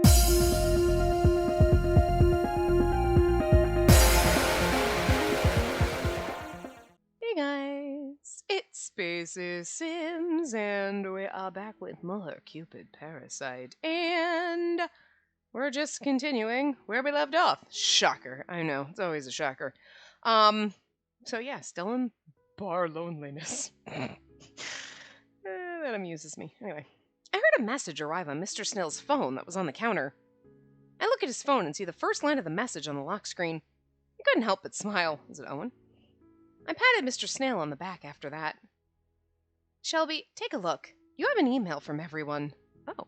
Hey guys, it's Spacey Sims, and we are back with more Cupid Parasite, and we're just continuing where we left off. Shocker, I know, it's always a shocker. So yeah, still in bar loneliness. That amuses me. Anyway, I heard a message arrive on Mr. Snell's phone that was on the counter. I look at his phone and see the first line of the message on the lock screen. I couldn't help but smile. Is it Owen? I patted Mr. Snail on the back after that. Shelby, take a look. You have an email from everyone. Oh.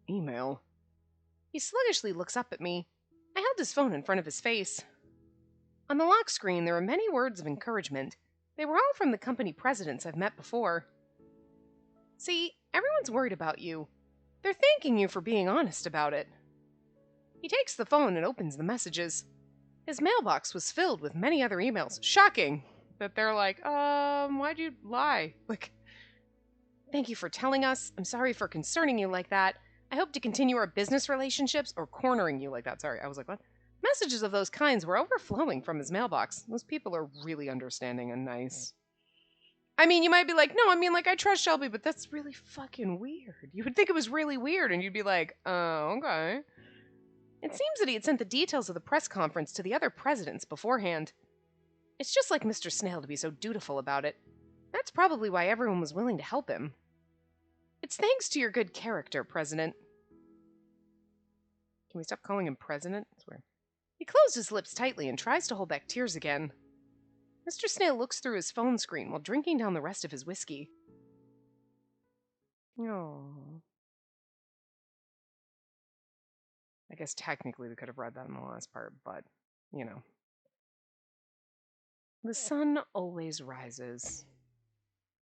Email? He sluggishly looks up at me. I held his phone in front of his face. On the lock screen, there were many words of encouragement. They were all from the company presidents I've met before. See, everyone's worried about you. They're thanking you for being honest about it. He takes the phone and opens the messages. His mailbox was filled with many other emails. Shocking that they're like, why'd you lie? Like, thank you for telling us. I'm sorry for concerning you like that. I hope to continue our business relationships, or cornering you like that. Sorry, I was like, what? Messages of those kinds were overflowing from his mailbox. Those people are really understanding and nice. I mean, you might be like, no, I mean, like, I trust Shelby, but that's really fucking weird. You would think it was really weird, and you'd be like, oh, okay. It seems that he had sent the details of the press conference to the other presidents beforehand. It's just like Mr. Snail to be so dutiful about it. That's probably why everyone was willing to help him. It's thanks to your good character, President. Can we stop calling him President? I swear. He closed his lips tightly and tries to hold back tears again. Mr. Snail looks through his phone screen while drinking down the rest of his whiskey. Oh. I guess technically we could have read that in the last part, but, you know. The sun always rises.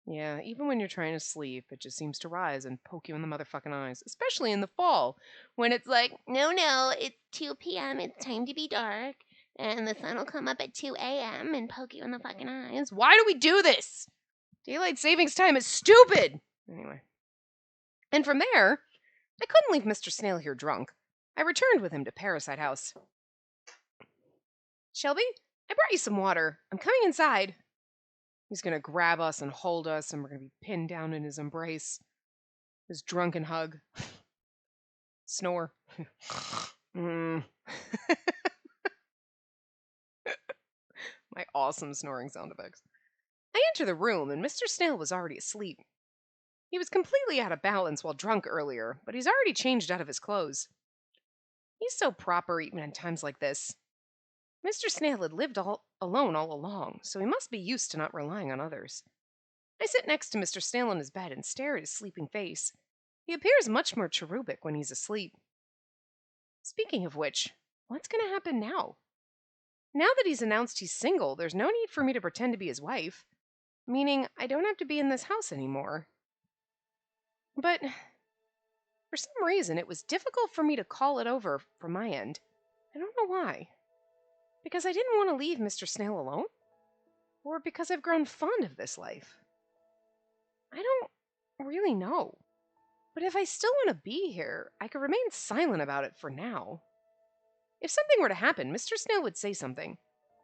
Yeah, even when you're trying to sleep, it just seems to rise and poke you in the motherfucking eyes. Especially in the fall, when it's like, no, it's 2 p.m., it's time to be dark, and the sun will come up at 2 a.m. and poke you in the fucking eyes. Why do we do this? Daylight savings time is stupid! Anyway. And from there, I couldn't leave Mr. Snail here drunk. I returned with him to Parasite House. Shelby, I brought you some water. I'm coming inside. He's going to grab us and hold us, and we're going to be pinned down in his embrace. His drunken hug. Snore. My awesome snoring sound effects. I enter the room, and Mr. Snail was already asleep. He was completely out of balance while drunk earlier, but he's already changed out of his clothes. He's so proper even in times like this. Mr. Snail had lived alone all along, so he must be used to not relying on others. I sit next to Mr. Snail on his bed and stare at his sleeping face. He appears much more cherubic when he's asleep. Speaking of which, what's going to happen now? Now that he's announced he's single, there's no need for me to pretend to be his wife, meaning I don't have to be in this house anymore. But for some reason, it was difficult for me to call it over from my end. I don't know why. Because I didn't want to leave Mr. Snail alone? Or because I've grown fond of this life? I don't really know. But if I still want to be here, I could remain silent about it for now. If something were to happen, Mr. Snail would say something.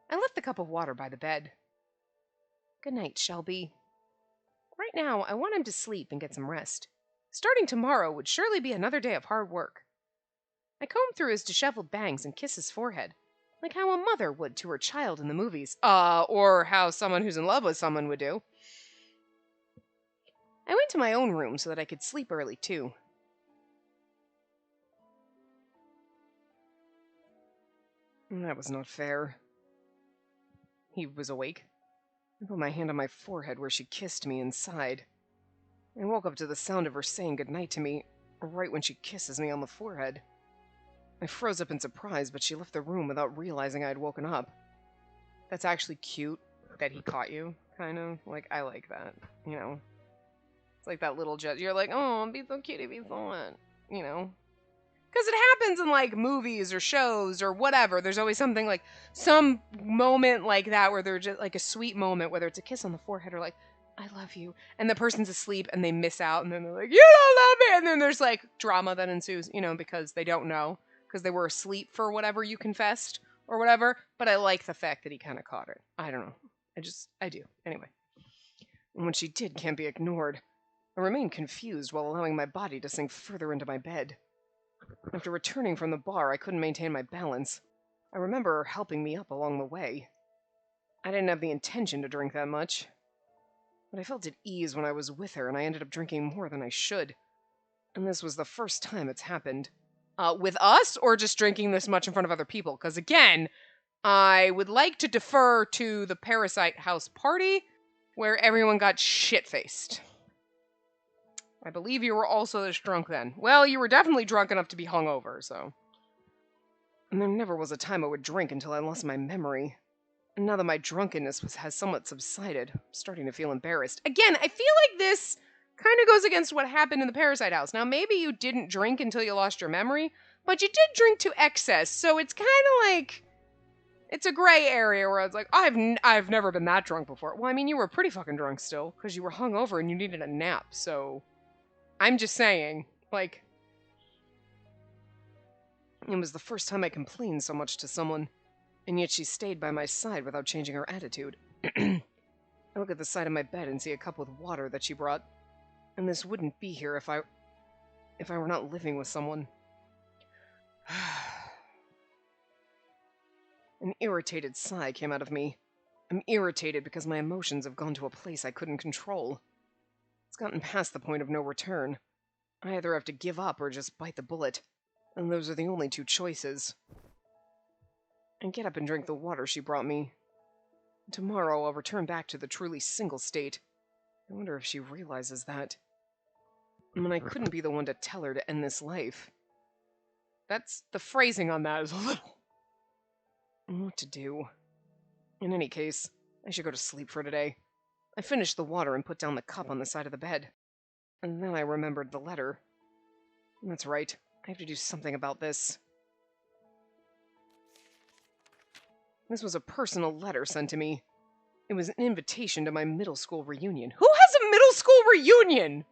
I left the cup of water by the bed. Good night, Shelby. Right now, I want him to sleep and get some rest. Starting tomorrow would surely be another day of hard work. I comb through his disheveled bangs and kiss his forehead, like how a mother would to her child in the movies. Or how someone who's in love with someone would do. I went to my own room so that I could sleep early, too. That was not fair. He was awake. I put my hand on my forehead where she kissed me and sighed. I woke up to the sound of her saying goodnight to me, right when she kisses me on the forehead. I froze up in surprise, but she left the room without realizing I had woken up. That's actually cute that he caught you, kind of. Like, I like that, you know. It's like that little jet. You're like, oh, it'd be so cute if he saw it, you know. Because it happens in, like, movies or shows or whatever. There's always something, like, some moment like that where there's just, like, a sweet moment, whether it's a kiss on the forehead or, like, I love you. And the person's asleep and they miss out and then they're like, you don't love me. And then there's like drama that ensues, because they don't know. Because they were asleep for whatever you confessed or whatever. But I like the fact that he kind of caught it. I don't know. I do. Anyway. And what she did can't be ignored. I remained confused while allowing my body to sink further into my bed. After returning from the bar, I couldn't maintain my balance. I remember her helping me up along the way. I didn't have the intention to drink that much, but I felt at ease when I was with her, and I ended up drinking more than I should. And this was the first time it's happened. With us, or just drinking this much in front of other people? Because again, I would like to defer to the Parasite house party, where everyone got shit-faced. I believe you were also this drunk then. Well, you were definitely drunk enough to be hungover, so. And there never was a time I would drink until I lost my memory. And now that my drunkenness has somewhat subsided, I'm starting to feel embarrassed. Again, I feel like this kind of goes against what happened in the Parasite house. Now, maybe you didn't drink until you lost your memory, but you did drink to excess, so it's kind of like... It's a gray area where I was like, I've never been that drunk before. Well, I mean, you were pretty fucking drunk still, because you were hungover and you needed a nap, so... I'm just saying, like... It was the first time I complained so much to someone, and yet she stayed by my side without changing her attitude. I look at the side of my bed and see a cup with water that she brought, and this wouldn't be here if I were not living with someone. An irritated sigh came out of me. I'm irritated because my emotions have gone to a place I couldn't control. It's gotten past the point of no return. I either have to give up or just bite the bullet, and those are the only two choices. I get up and drink the water she brought me. Tomorrow I'll return back to the truly single state. I wonder if she realizes that. I mean, I couldn't be the one to tell her to end this life. That's... the phrasing on that is a little... What to do? In any case, I should go to sleep for today. I finished the water and put down the cup on the side of the bed. And then I remembered the letter. That's right, I have to do something about this. This was a personal letter sent to me. It was an invitation to my middle school reunion. Who has a middle school reunion?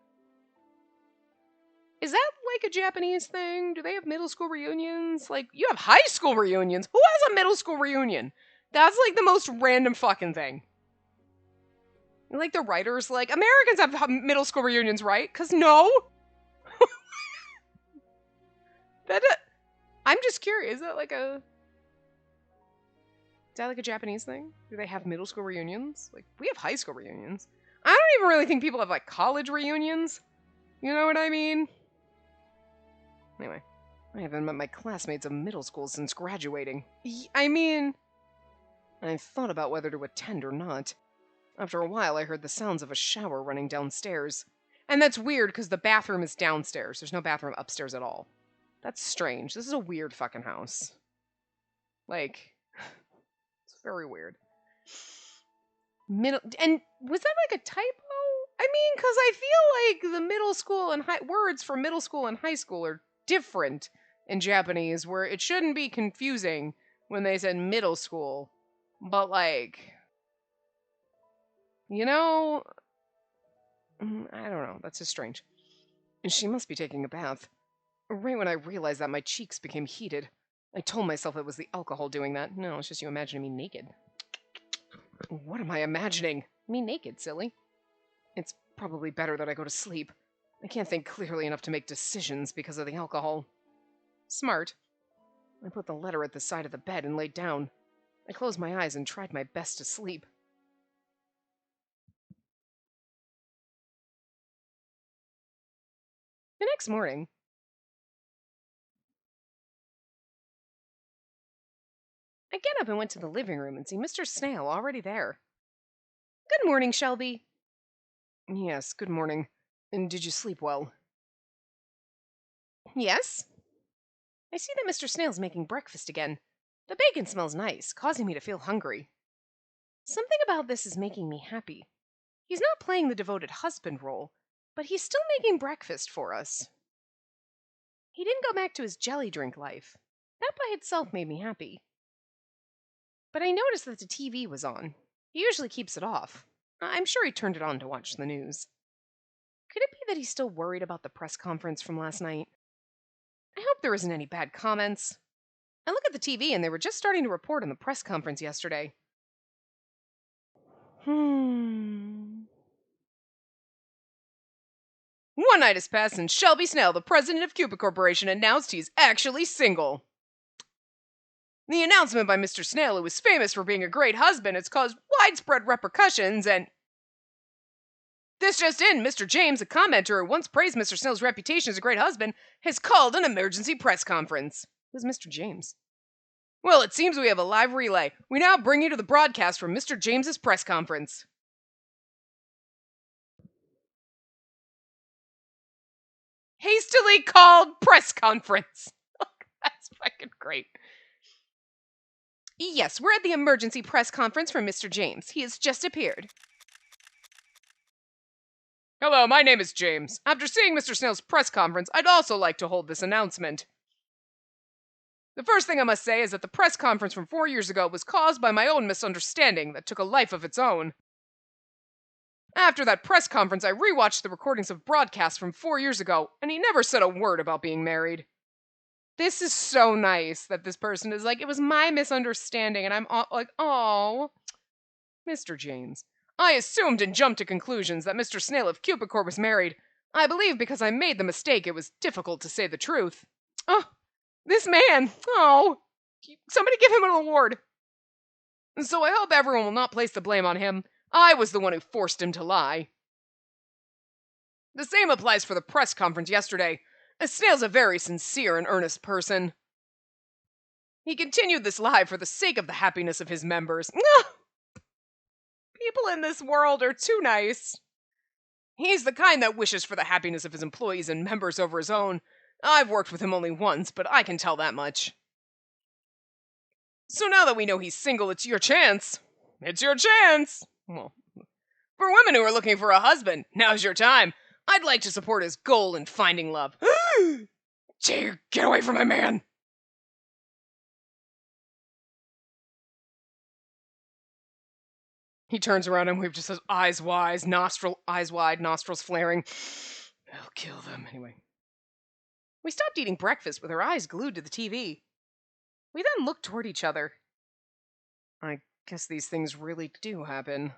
Is that like a Japanese thing? Do they have middle school reunions? Like, you have high school reunions. Who has a middle school reunion? That's like the most random fucking thing. Like the writers, like, Americans have middle school reunions, right? Because no. I'm just curious. Is that like a Japanese thing? Do they have middle school reunions? Like, we have high school reunions. I don't even really think people have, like, college reunions. You know what I mean? Anyway, I haven't met my classmates of middle school since graduating. I mean, I thought about whether to attend or not. After a while, I heard the sounds of a shower running downstairs. And that's weird, because the bathroom is downstairs. There's no bathroom upstairs at all. That's strange. This is a weird fucking house. Like... It's very weird. And was that like a typo? I mean, because I feel like the middle school and words for middle school and high school are different in Japanese, where it shouldn't be confusing when they said middle school. But like, I don't know. That's just strange. And she must be taking a bath. Right when I realized that, my cheeks became heated. I told myself it was the alcohol doing that. No, it's just you imagining me naked. What am I imagining? Me naked, silly. It's probably better that I go to sleep. I can't think clearly enough to make decisions because of the alcohol. Smart. I put the letter at the side of the bed and laid down. I closed my eyes and tried my best to sleep. The next morning, I get up and went to the living room and see Mr. Snail already there. Good morning, Shelby. Yes, good morning. And did you sleep well? Yes. I see that Mr. Snail's making breakfast again. The bacon smells nice, causing me to feel hungry. Something about this is making me happy. He's not playing the devoted husband role, but he's still making breakfast for us. He didn't go back to his jelly drink life. That by itself made me happy. But I noticed that the TV was on. He usually keeps it off. I'm sure he turned it on to watch the news. Could it be that he's still worried about the press conference from last night? I hope there isn't any bad comments. I look at the TV and they were just starting to report on the press conference yesterday. One night has passed and Shelby Snell, the president of Cupid Corporation, announced he's actually single. The announcement by Mr. Snail, who is famous for being a great husband, has caused widespread repercussions, and this just in, Mr. James, a commenter who once praised Mr. Snail's reputation as a great husband, has called an emergency press conference. Who's Mr. James? Well, it seems we have a live relay. We now bring you to the broadcast from Mr. James's press conference. Hastily called press conference. That's fucking great. Yes, we're at the emergency press conference from Mr. James. He has just appeared. Hello, my name is James. After seeing Mr. Snail's press conference, I'd also like to hold this announcement. The first thing I must say is that the press conference from 4 years ago was caused by my own misunderstanding that took a life of its own. After that press conference, I rewatched the recordings of broadcasts from 4 years ago, and he never said a word about being married. This is so nice that this person is like, it was my misunderstanding, and I'm like, oh, Mr. James. I assumed and jumped to conclusions that Mr. Snail of Cupid Corp was married. I believe because I made the mistake, it was difficult to say the truth. Oh, this man. Oh, somebody give him an award. So I hope everyone will not place the blame on him. I was the one who forced him to lie. The same applies for the press conference yesterday. Snail's a very sincere and earnest person. He continued this lie for the sake of the happiness of his members. People in this world are too nice. He's the kind that wishes for the happiness of his employees and members over his own. I've worked with him only once, but I can tell that much. So now that we know he's single, it's your chance. It's your chance. Well, for women who are looking for a husband, now's your time. I'd like to support his goal in finding love. Gee, get away from my man. He turns around and we've just says eyes wide, nostrils flaring. I'll kill them anyway. We stopped eating breakfast with our eyes glued to the TV. We then looked toward each other. I guess these things really do happen.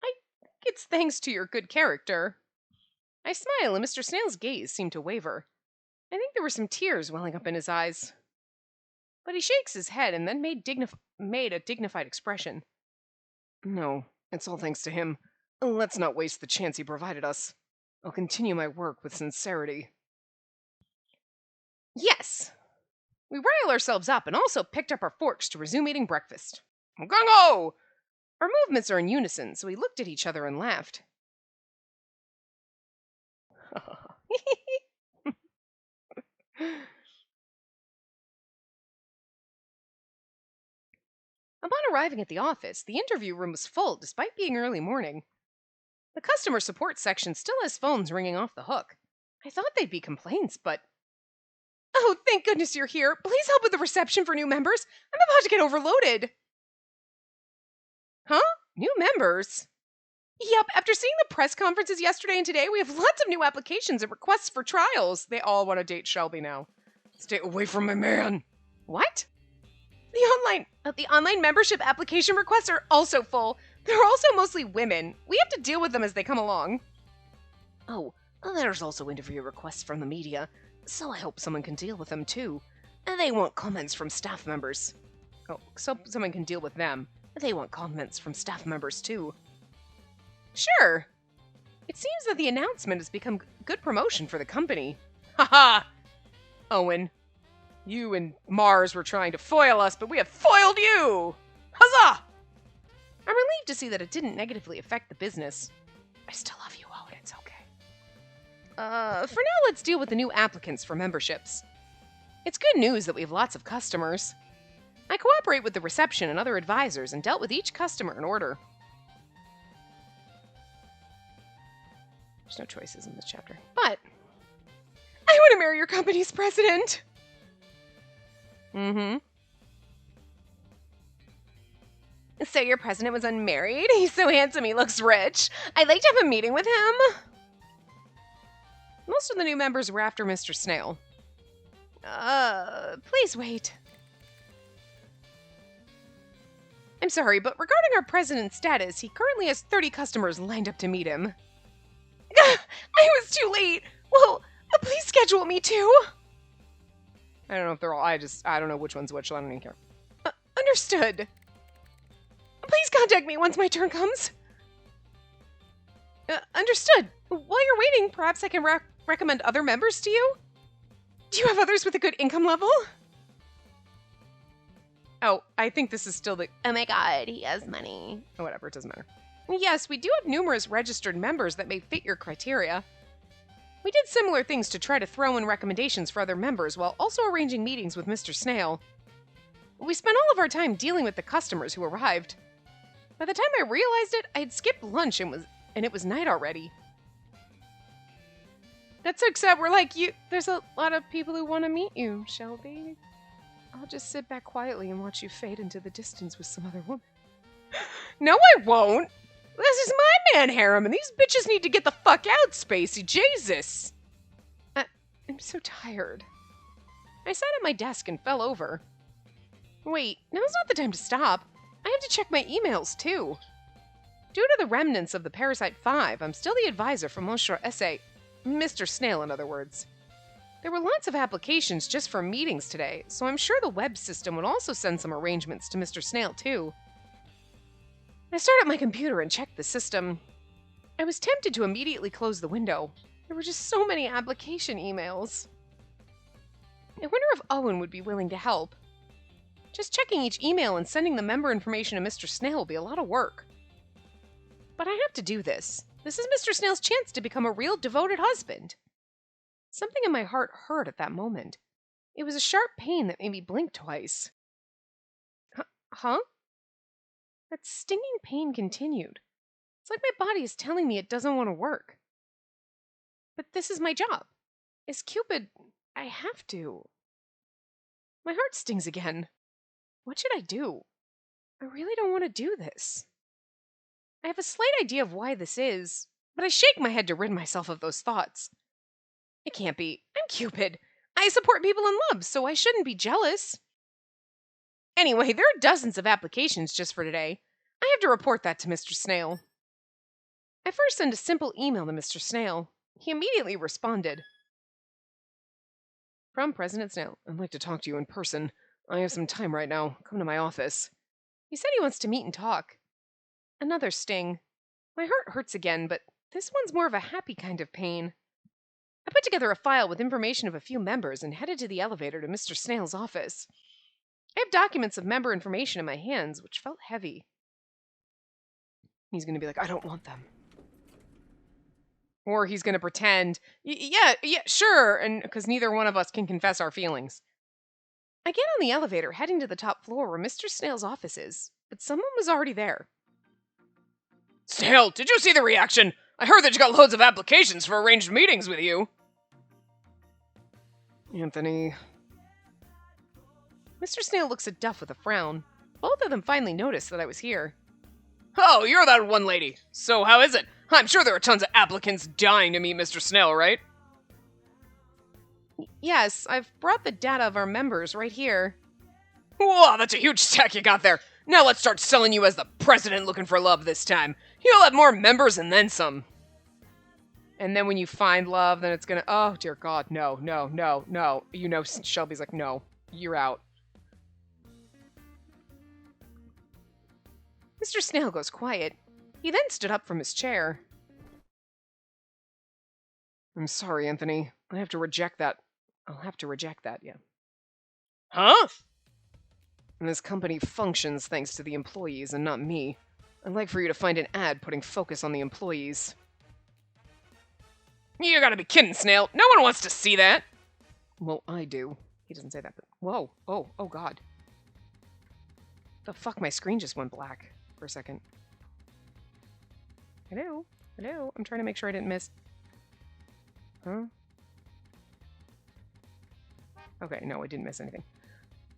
I think it's thanks to your good character. I smile and Mr. Snail's gaze seemed to waver. I think there were some tears welling up in his eyes. But he shakes his head and then made a dignified expression. No, it's all thanks to him. Let's not waste the chance he provided us. I'll continue my work with sincerity. Yes! We riled ourselves up and also picked up our forks to resume eating breakfast. Gung-ho! Our movements are in unison, so we looked at each other and laughed. Upon arriving at the office, the interview room was full despite being early morning. The customer support section still has phones ringing off the hook. I thought they'd be complaints, but... Oh, thank goodness you're here. Please help with the reception for new members. I'm about to get overloaded. Huh? New members? Yep, after seeing the press conferences yesterday and today, we have lots of new applications and requests for trials. They all want to date Shelby now. Stay away from my man. What? The online membership application requests are also full. They're also mostly women. We have to deal with them as they come along. Oh, there's also interview requests from the media, so I hope someone can deal with them too. They want comments from staff members. Oh, so someone can deal with them. They want comments from staff members too. Sure. It seems that the announcement has become good promotion for the company. Haha! Owen, you and Mars were trying to foil us, but we have foiled you! Huzzah! I'm relieved to see that it didn't negatively affect the business. I still love you, Owen. It's okay. For now, let's deal with the new applicants for memberships. It's good news that we have lots of customers. I cooperate with the reception and other advisors and dealt with each customer in order. There's no choices in this chapter. But I want to marry your company's president. Mm-hmm. So your president was unmarried? He's so handsome he looks rich. I'd like to have a meeting with him. Most of the new members were after Mr. Snail. Please wait. I'm sorry, but regarding our president's status, he currently has 30 customers lined up to meet him. I was too late. Well, please schedule me too. I don't know if they're all, I don't know which one's which, so I don't even care. Understood. Please contact me once my turn comes. Understood. While you're waiting, perhaps I can recommend other members to you? Do you have others with a good income level? Oh, I think this is still the, oh my god, he has money. Oh, whatever, it doesn't matter. Yes, we do have numerous registered members that may fit your criteria. We did similar things to try to throw in recommendations for other members while also arranging meetings with Mr. Snail. We spent all of our time dealing with the customers who arrived. By the time I realized it, I had skipped lunch and it was night already. That's so sad. We're like, there's a lot of people who want to meet you, Shelby. I'll just sit back quietly and watch you fade into the distance with some other woman. No, I won't. This is my man harem, and these bitches need to get the fuck out, Spacey. Jesus. I'm so tired. I sat at my desk and fell over. Wait, now's not the time to stop. I have to check my emails, too. Due to the remnants of the Parasite 5, I'm still the advisor for Monsieur S.A. Mr. Snail, in other words. There were lots of applications just for meetings today, so I'm sure the web system would also send some arrangements to Mr. Snail, too. I started up my computer and checked the system. I was tempted to immediately close the window. There were just so many application emails. I wonder if Owen would be willing to help. Just checking each email and sending the member information to Mr. Snail will be a lot of work. But I have to do this. This is Mr. Snail's chance to become a real devoted husband. Something in my heart hurt at that moment. It was a sharp pain that made me blink twice. Huh? That stinging pain continued. It's like my body is telling me it doesn't want to work. But this is my job. As Cupid, I have to. My heart stings again. What should I do? I really don't want to do this. I have a slight idea of why this is, but I shake my head to rid myself of those thoughts. It can't be. I'm Cupid. I support people in love, so I shouldn't be jealous. Anyway, there are dozens of applications just for today. I have to report that to Mr. Snail. I first sent a simple email to Mr. Snail. He immediately responded. From President Snail, I'd like to talk to you in person. I have some time right now. Come to my office. He said he wants to meet and talk. Another sting. My heart hurts again, but this one's more of a happy kind of pain. I put together a file with information of a few members and headed to the elevator to Mr. Snail's office. I have documents of member information in my hands, which felt heavy. He's going to be like, I don't want them. Or he's going to pretend, yeah, sure, and because neither one of us can confess our feelings. I get on the elevator, heading to the top floor where Mr. Snail's office is, but someone was already there. Snail, did you see the reaction? I heard that you got loads of applications for arranged meetings with you. Anthony. Mr. Snail looks at Duff with a frown. Both of them finally noticed that I was here. Oh, you're that one lady. So how is it? I'm sure there are tons of applicants dying to meet Mr. Snail, right? Yes, I've brought the data of our members right here. Whoa, that's a huge stack you got there. Now let's start selling you as the president looking for love this time. You'll have more members and then some. And then when you find love, then it's gonna, oh dear God, no. You know, Shelby's like, no, you're out. Mr. Snail goes quiet. He then stood up from his chair. I'm sorry, Anthony. I have to reject that. I'll have to reject that, yeah. Huh? And this company functions thanks to the employees and not me. I'd like for you to find an ad putting focus on the employees. You gotta be kidding, Snail. No one wants to see that. Well, I do. He doesn't say that, but... Whoa. Oh God. The fuck, my screen just went black for a second. Hello? I'm trying to make sure I didn't miss... Huh? Okay, no, I didn't miss anything.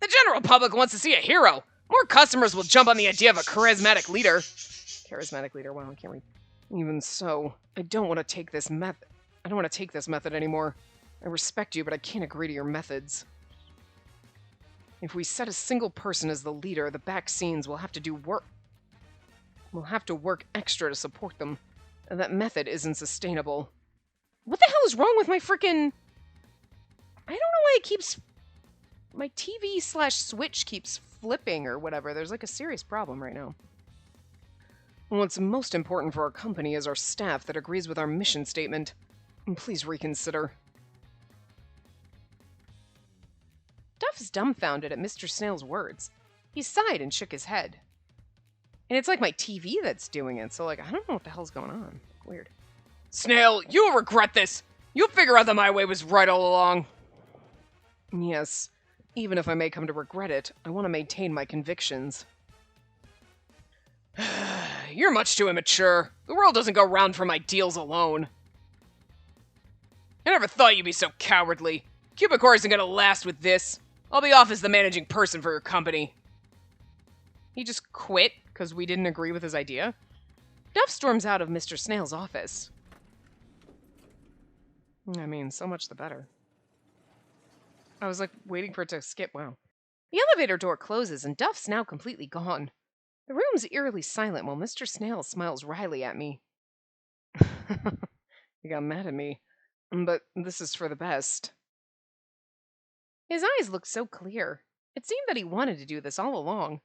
The general public wants to see a hero. More customers will jump on the idea of a charismatic leader. Charismatic leader, wow, I can't read. Even so, I don't want to take this method. I don't want to take this method anymore. I respect you, but I can't agree to your methods. If we set a single person as the leader, the back scenes will have to do work. We'll have to work extra to support them. And that method isn't sustainable. What the hell is wrong with my frickin'... I don't know why it keeps... My TV/switch keeps flipping or whatever. There's like a serious problem right now. What's most important for our company is our staff that agrees with our mission statement. Please reconsider. Duff is dumbfounded at Mr. Snail's words. He sighed and shook his head. And it's like my TV that's doing it, so like, I don't know what the hell's going on. Weird. Snail, you'll regret this! You'll figure out that my way was right all along. Yes, even if I may come to regret it, I want to maintain my convictions. You're much too immature. The world doesn't go round from ideals alone. I never thought you'd be so cowardly. Cupid isn't gonna last with this. I'll be off as the managing person for your company. He just quit because we didn't agree with his idea? Duff storms out of Mr. Snail's office. I mean, so much the better. I was like waiting for it to skip. Wow. The elevator door closes and Duff's now completely gone. The room's eerily silent while Mr. Snail smiles wryly at me. He got mad at me, but this is for the best. His eyes looked so clear. It seemed that he wanted to do this all along.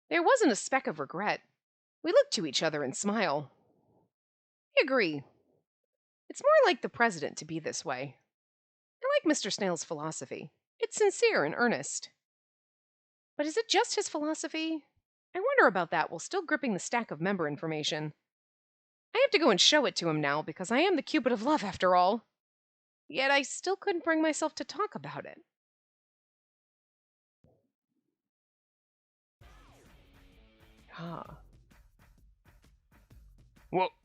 There wasn't a speck of regret. We looked to each other and smile. I agree. It's more like the president to be this way. I like Mr. Snail's philosophy. It's sincere and earnest. But is it just his philosophy? I wonder about that while still gripping the stack of member information. I have to go and show it to him now because I am the Cupid of love after all. Yet I still couldn't bring myself to talk about it.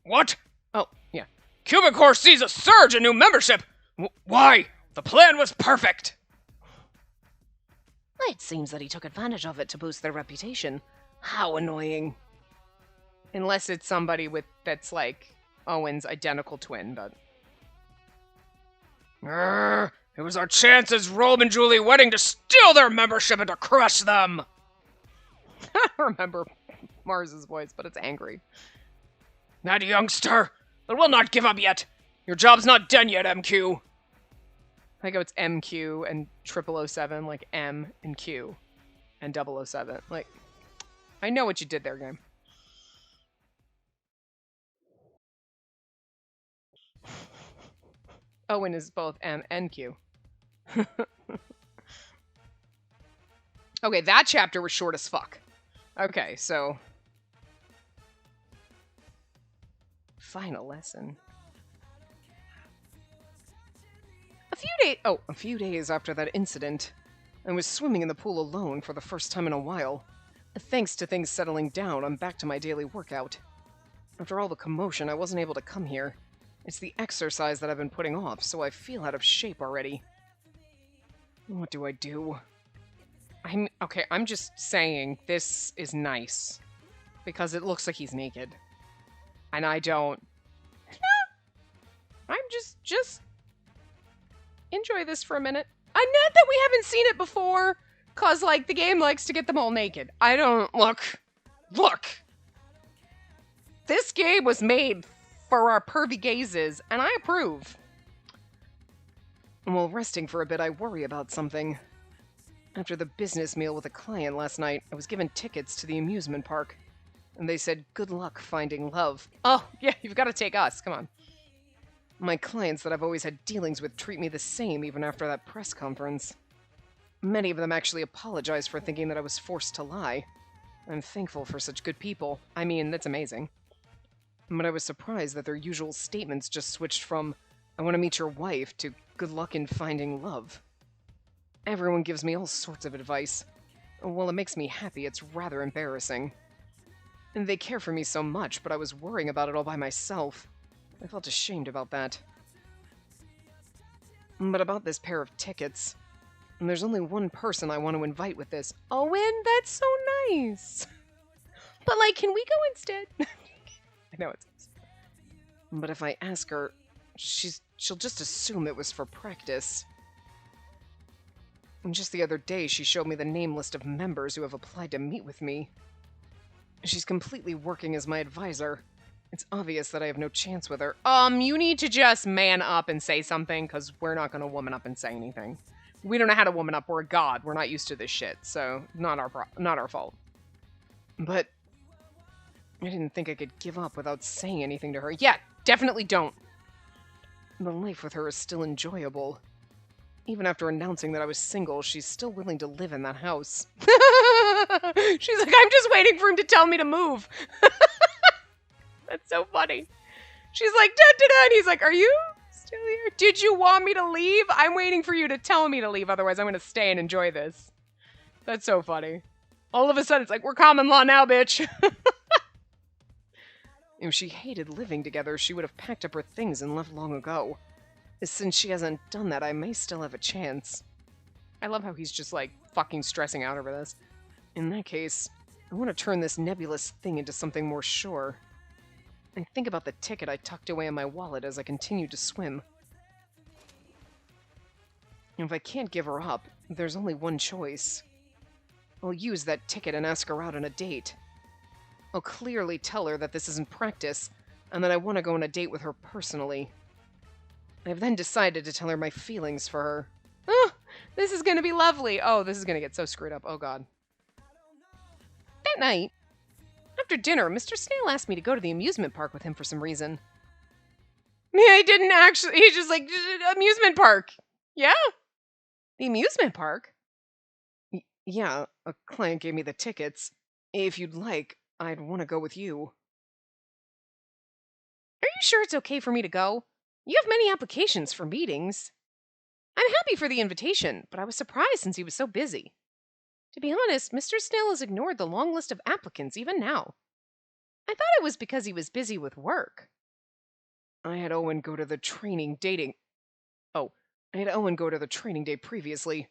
What? Oh, yeah. Cupid Core sees a surge in new membership! Why? The plan was perfect! It seems that he took advantage of it to boost their reputation. How annoying. Unless it's somebody that's like Owen's identical twin, but... It was our chance as Rome and Julie wedding to steal their membership and to crush them! I don't remember Mars's voice, but it's angry. That youngster! But we'll not give up yet! Your job's not done yet, MQ! I think it's MQ and 0007, like M and Q and 007. Like, I know what you did there, game. Owen is both M and Q. Okay, that chapter was short as fuck. Okay, so... Final lesson. A few days after that incident, I was swimming in the pool alone for the first time in a while. Thanks to things settling down, I'm back to my daily workout. After all the commotion, I wasn't able to come here. It's the exercise that I've been putting off, so I feel out of shape already. What do I do? I'm just saying this is nice. Because it looks like he's naked. And I don't... I'm just... enjoy this for a minute. I net that we haven't seen it before, cause like the game likes to get them all naked. I don't... Look! This game was made for our pervy gazes, and I approve. While resting for a bit, I worry about something. After the business meal with a client last night, I was given tickets to the amusement park. And they said, good luck finding love. Oh, yeah, you've got to take us. Come on. My clients that I've always had dealings with treat me the same even after that press conference. Many of them actually apologized for thinking that I was forced to lie. I'm thankful for such good people. I mean, that's amazing. But I was surprised that their usual statements just switched from, I want to meet your wife, to good luck in finding love. Everyone gives me all sorts of advice. While it makes me happy, it's rather embarrassing. And they care for me so much, but I was worrying about it all by myself. I felt ashamed about that. But about this pair of tickets, And there's only one person I want to invite with this. Owen, that's so nice. But, like, can we go instead? I know it's... But if I ask her, she'll just assume it was for practice. And just the other day, she showed me the name list of members who have applied to meet with me. She's completely working as my advisor. It's obvious that I have no chance with her. You need to just man up and say something, because we're not going to woman up and say anything. We don't know how to woman up. We're a god. We're not used to this shit, so not our fault. But I didn't think I could give up without saying anything to her. Yeah, definitely don't. The life with her is still enjoyable. Even after announcing that I was single, she's still willing to live in that house. She's like, I'm just waiting for him to tell me to move. That's so funny. She's like, da-da-da, and he's like, are you still here? Did you want me to leave? I'm waiting for you to tell me to leave, otherwise I'm going to stay and enjoy this. That's so funny. All of a sudden, it's like, we're common law now, bitch. If she hated living together, she would have packed up her things and left long ago. Since she hasn't done that, I may still have a chance. I love how he's just, like, fucking stressing out over this. In that case, I want to turn this nebulous thing into something more sure. I think about the ticket I tucked away in my wallet as I continued to swim. If I can't give her up, there's only one choice. I'll use that ticket and ask her out on a date. I'll clearly tell her that this isn't practice, and that I want to go on a date with her personally. I've then decided to tell her my feelings for her. Oh, this is going to be lovely. Oh, this is going to get so screwed up. Oh, God. That night, after dinner, Mr. Snail asked me to go to the amusement park with him for some reason. Yeah, he didn't actually. He's just like, amusement park. Yeah? The amusement park? Yeah, a client gave me the tickets. If you'd like, I'd want to go with you. Are you sure it's okay for me to go? You have many applications for meetings. I'm happy for the invitation, but I was surprised since he was so busy. To be honest, Mr. Snail has ignored the long list of applicants even now. I thought it was because he was busy with work. I had Owen go to the training dating... Oh, I had Owen go to the training day previously.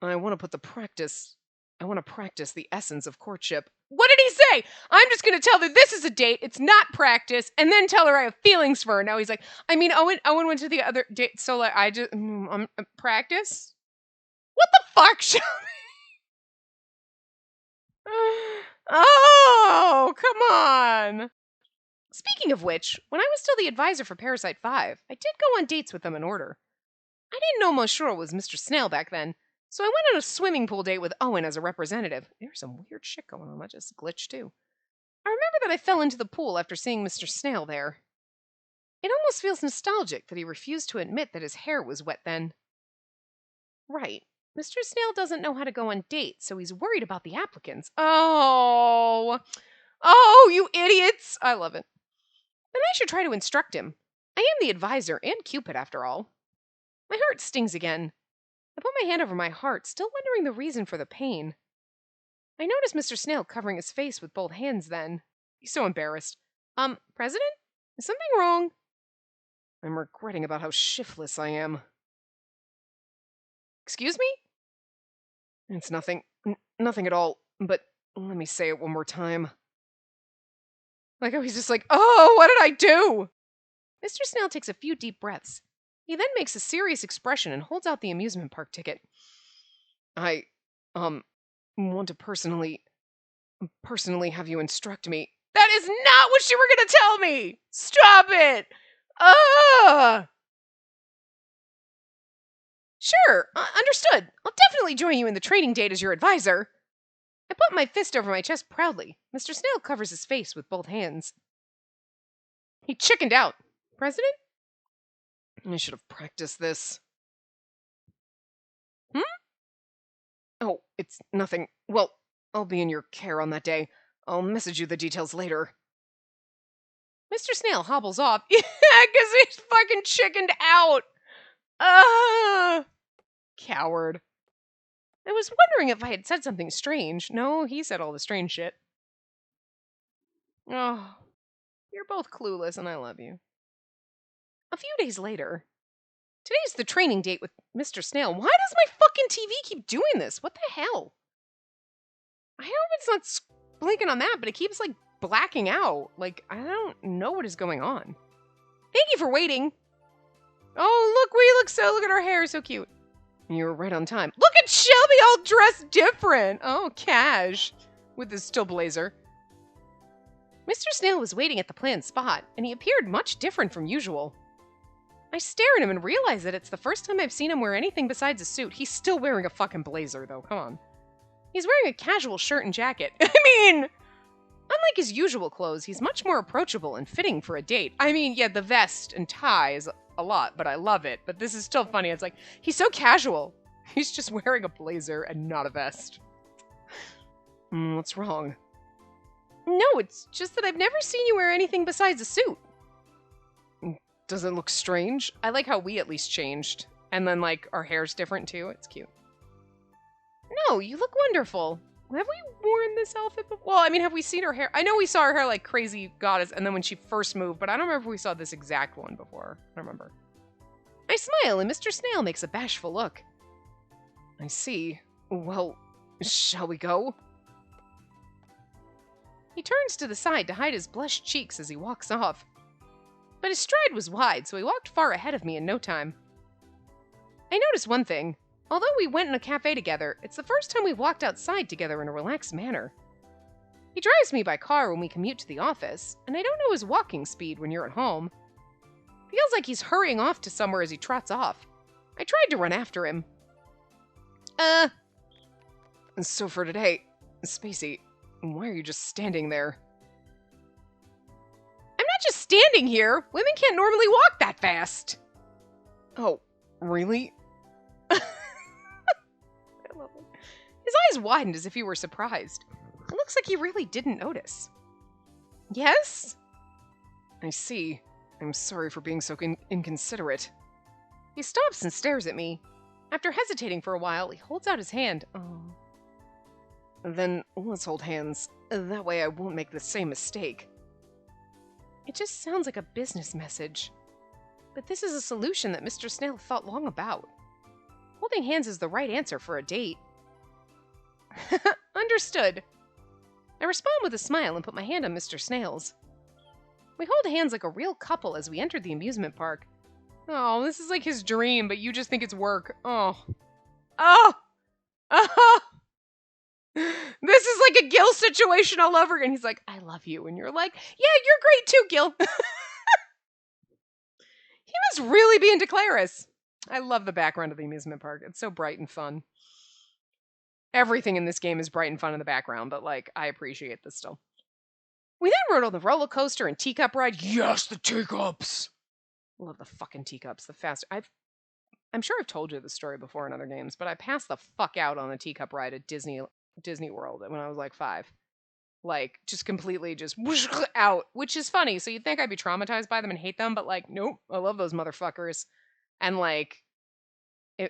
I want to practice the essence of courtship. What did he say? I'm just going to tell her this is a date, it's not practice, and then tell her I have feelings for her. Now he's like, I mean, Owen went to the other date, so like, practice? What the fuck, Shelby? Oh, come on. Speaking of which, when I was still the advisor for Parasite 5, I did go on dates with them in order. I didn't know Monsieur was Mr. Snail back then, so I went on a swimming pool date with Owen as a representative. There's some weird shit going on. That just glitched too. I remember that I fell into the pool after seeing Mr. Snail there. It almost feels nostalgic that he refused to admit that his hair was wet then. Right. Mr. Snail doesn't know how to go on dates, so he's worried about the applicants. Oh, you idiots! I love it. Then I should try to instruct him. I am the advisor and Cupid, after all. My heart stings again. I put my hand over my heart, still wondering the reason for the pain. I noticed Mr. Snail covering his face with both hands then. He's so embarrassed. President? Is something wrong? I'm regretting about how shiftless I am. Excuse me? It's nothing. Nothing at all, but let me say it one more time. Like how he's just like, oh, what did I do? Mr. Snail takes a few deep breaths. He then makes a serious expression and holds out the amusement park ticket. I, want to personally have you instruct me. That is not what you were going to tell me! Stop it! Sure, understood. I'll definitely join you in the training date as your advisor. I put my fist over my chest proudly. Mr. Snail covers his face with both hands. He chickened out. President? I should have practiced this. Oh, it's nothing. Well, I'll be in your care on that day. I'll message you the details later. Mr. Snail hobbles off. Yeah, because he's fucking chickened out. Coward. I was wondering if I had said something strange. No, he said all the strange shit. Oh, you're both clueless and I love you. A few days later, Today's the training date with Mr. Snail. Why does my fucking TV keep doing this? What the hell? I hope it's not blinking on that, but it keeps, like, blacking out. Like, I don't know what is going on. Thank you for waiting. Oh, look at our hair, so cute. You were right on time. Look at Shelby all dressed different. Oh, cash. With his still blazer. Mr. Snail was waiting at the planned spot, and he appeared much different from usual. I stare at him and realize that it's the first time I've seen him wear anything besides a suit. He's still wearing a fucking blazer, though. Come on. He's wearing a casual shirt and jacket. I mean, unlike his usual clothes, he's much more approachable and fitting for a date. I mean, yeah, the vest and tie is a lot, but I love it. But this is still funny. It's like, he's so casual. He's just wearing a blazer and not a vest. What's wrong? No, it's just that I've never seen you wear anything besides a suit. Does it look strange? I like how we at least changed. And then, like, our hair's different, too. It's cute. No, you look wonderful. Have we worn this outfit before? Well, I mean, have we seen her hair? I know we saw her hair like crazy goddess, and then when she first moved, but I don't remember if we saw this exact one before. I don't remember. I smile, and Mr. Snail makes a bashful look. I see. Well, shall we go? He turns to the side to hide his blushed cheeks as he walks off. But his stride was wide, so he walked far ahead of me in no time. I noticed one thing. Although we went in a cafe together, it's the first time we've walked outside together in a relaxed manner. He drives me by car when we commute to the office, and I don't know his walking speed when you're at home. Feels like he's hurrying off to somewhere as he trots off. I tried to run after him. So for today, Spacey, why are you just standing there? I'm not just standing here. Women can't normally walk that fast. Oh, really? I love it. His eyes widened as if he were surprised. It looks like he really didn't notice. Yes? I see. I'm sorry for being so inconsiderate. He stops and stares at me. After hesitating for a while, he holds out his hand. Oh. Then let's hold hands. That way I won't make the same mistake. It just sounds like a business message. But this is a solution that Mr. Snail thought long about. Holding hands is the right answer for a date. Understood. I respond with a smile and put my hand on Mr. Snail's. We hold hands like a real couple as we enter the amusement park. Oh, this is like his dream, but you just think it's work. Oh. Oh! Oh! This is like a Gil situation all over again. He's like, I love you. And you're like, yeah, you're great too, Gil. He must really be into Claris. I love the background of the amusement park. It's so bright and fun. Everything in this game is bright and fun in the background, but, like, I appreciate this still. We then rode on the roller coaster and teacup ride. Yes, the teacups! I love the fucking teacups. The fast. I'm sure I've told you this story before in other games, but I passed the fuck out on the teacup ride at Disney World when I was like 5. Like, just completely just whoosh out, which is funny. So you'd think I'd be traumatized by them and hate them, but, like, nope, I love those motherfuckers. And, like,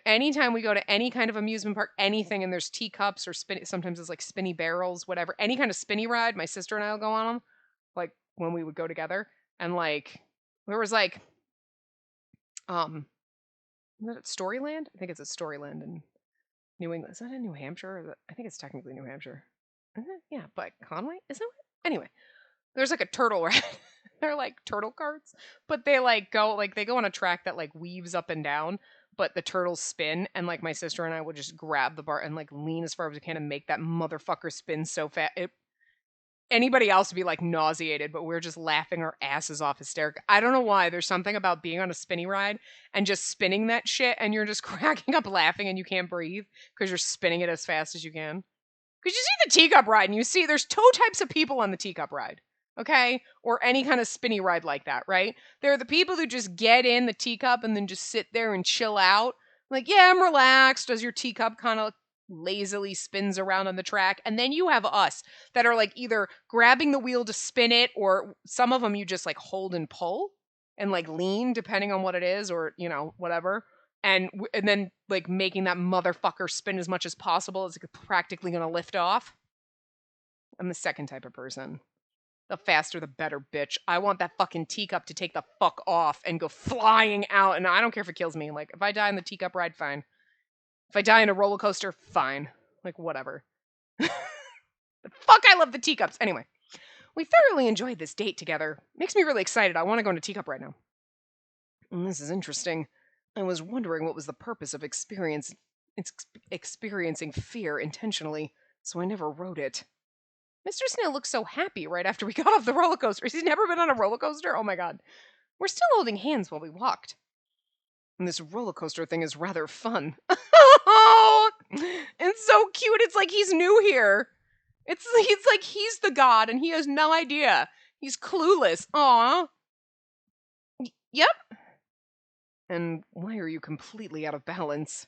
anytime we go to any kind of amusement park, anything, and there's teacups or sometimes it's like spinny barrels, whatever, any kind of spinny ride, my sister and I will go on them, like, when we would go together. And, like, there was, like, is it Storyland? I think it's a Storyland in New England. Is that in New Hampshire? I think it's technically New Hampshire. Yeah, but Conway? Is that what? Anyway, there's like a turtle ride. They're like turtle carts, but they like go on a track that like weaves up and down, but the turtles spin, and like my sister and I would just grab the bar and like lean as far as we can and make that motherfucker spin so fast. Anybody else would be like nauseated, but we're just laughing our asses off hysterical. I don't know why. There's something about being on a spinny ride and just spinning that shit and you're just cracking up laughing and you can't breathe because you're spinning it as fast as you can. Because you see the teacup ride and you see there's 2 types of people on the teacup ride, okay? Or any kind of spinny ride like that, right? There are the people who just get in the teacup and then just sit there and chill out. Like, yeah, I'm relaxed as your teacup kind of lazily spins around on the track. And then you have us that are like either grabbing the wheel to spin it, or some of them you just like hold and pull and like lean depending on what it is, or, you know, whatever. And then, like, making that motherfucker spin as much as possible as it's practically going to lift off. I'm the second type of person. The faster the better, bitch. I want that fucking teacup to take the fuck off and go flying out, and I don't care if it kills me. Like, if I die in the teacup ride, fine. If I die in a roller coaster, fine. Like, whatever. But fuck, I love the teacups. Anyway, we thoroughly enjoyed this date together. Makes me really excited. I want to go on a teacup right now. And this is interesting. I was wondering what was the purpose of experiencing fear intentionally, so I never wrote it. Mr. Snail looked so happy right after we got off the roller coaster. He's never been on a roller coaster? Oh my god. We're still holding hands while we walked. And this roller coaster thing is rather fun. It's so cute. It's like he's new here. It's like he's the god and he has no idea. He's clueless. Aw. Yep. And why are you completely out of balance?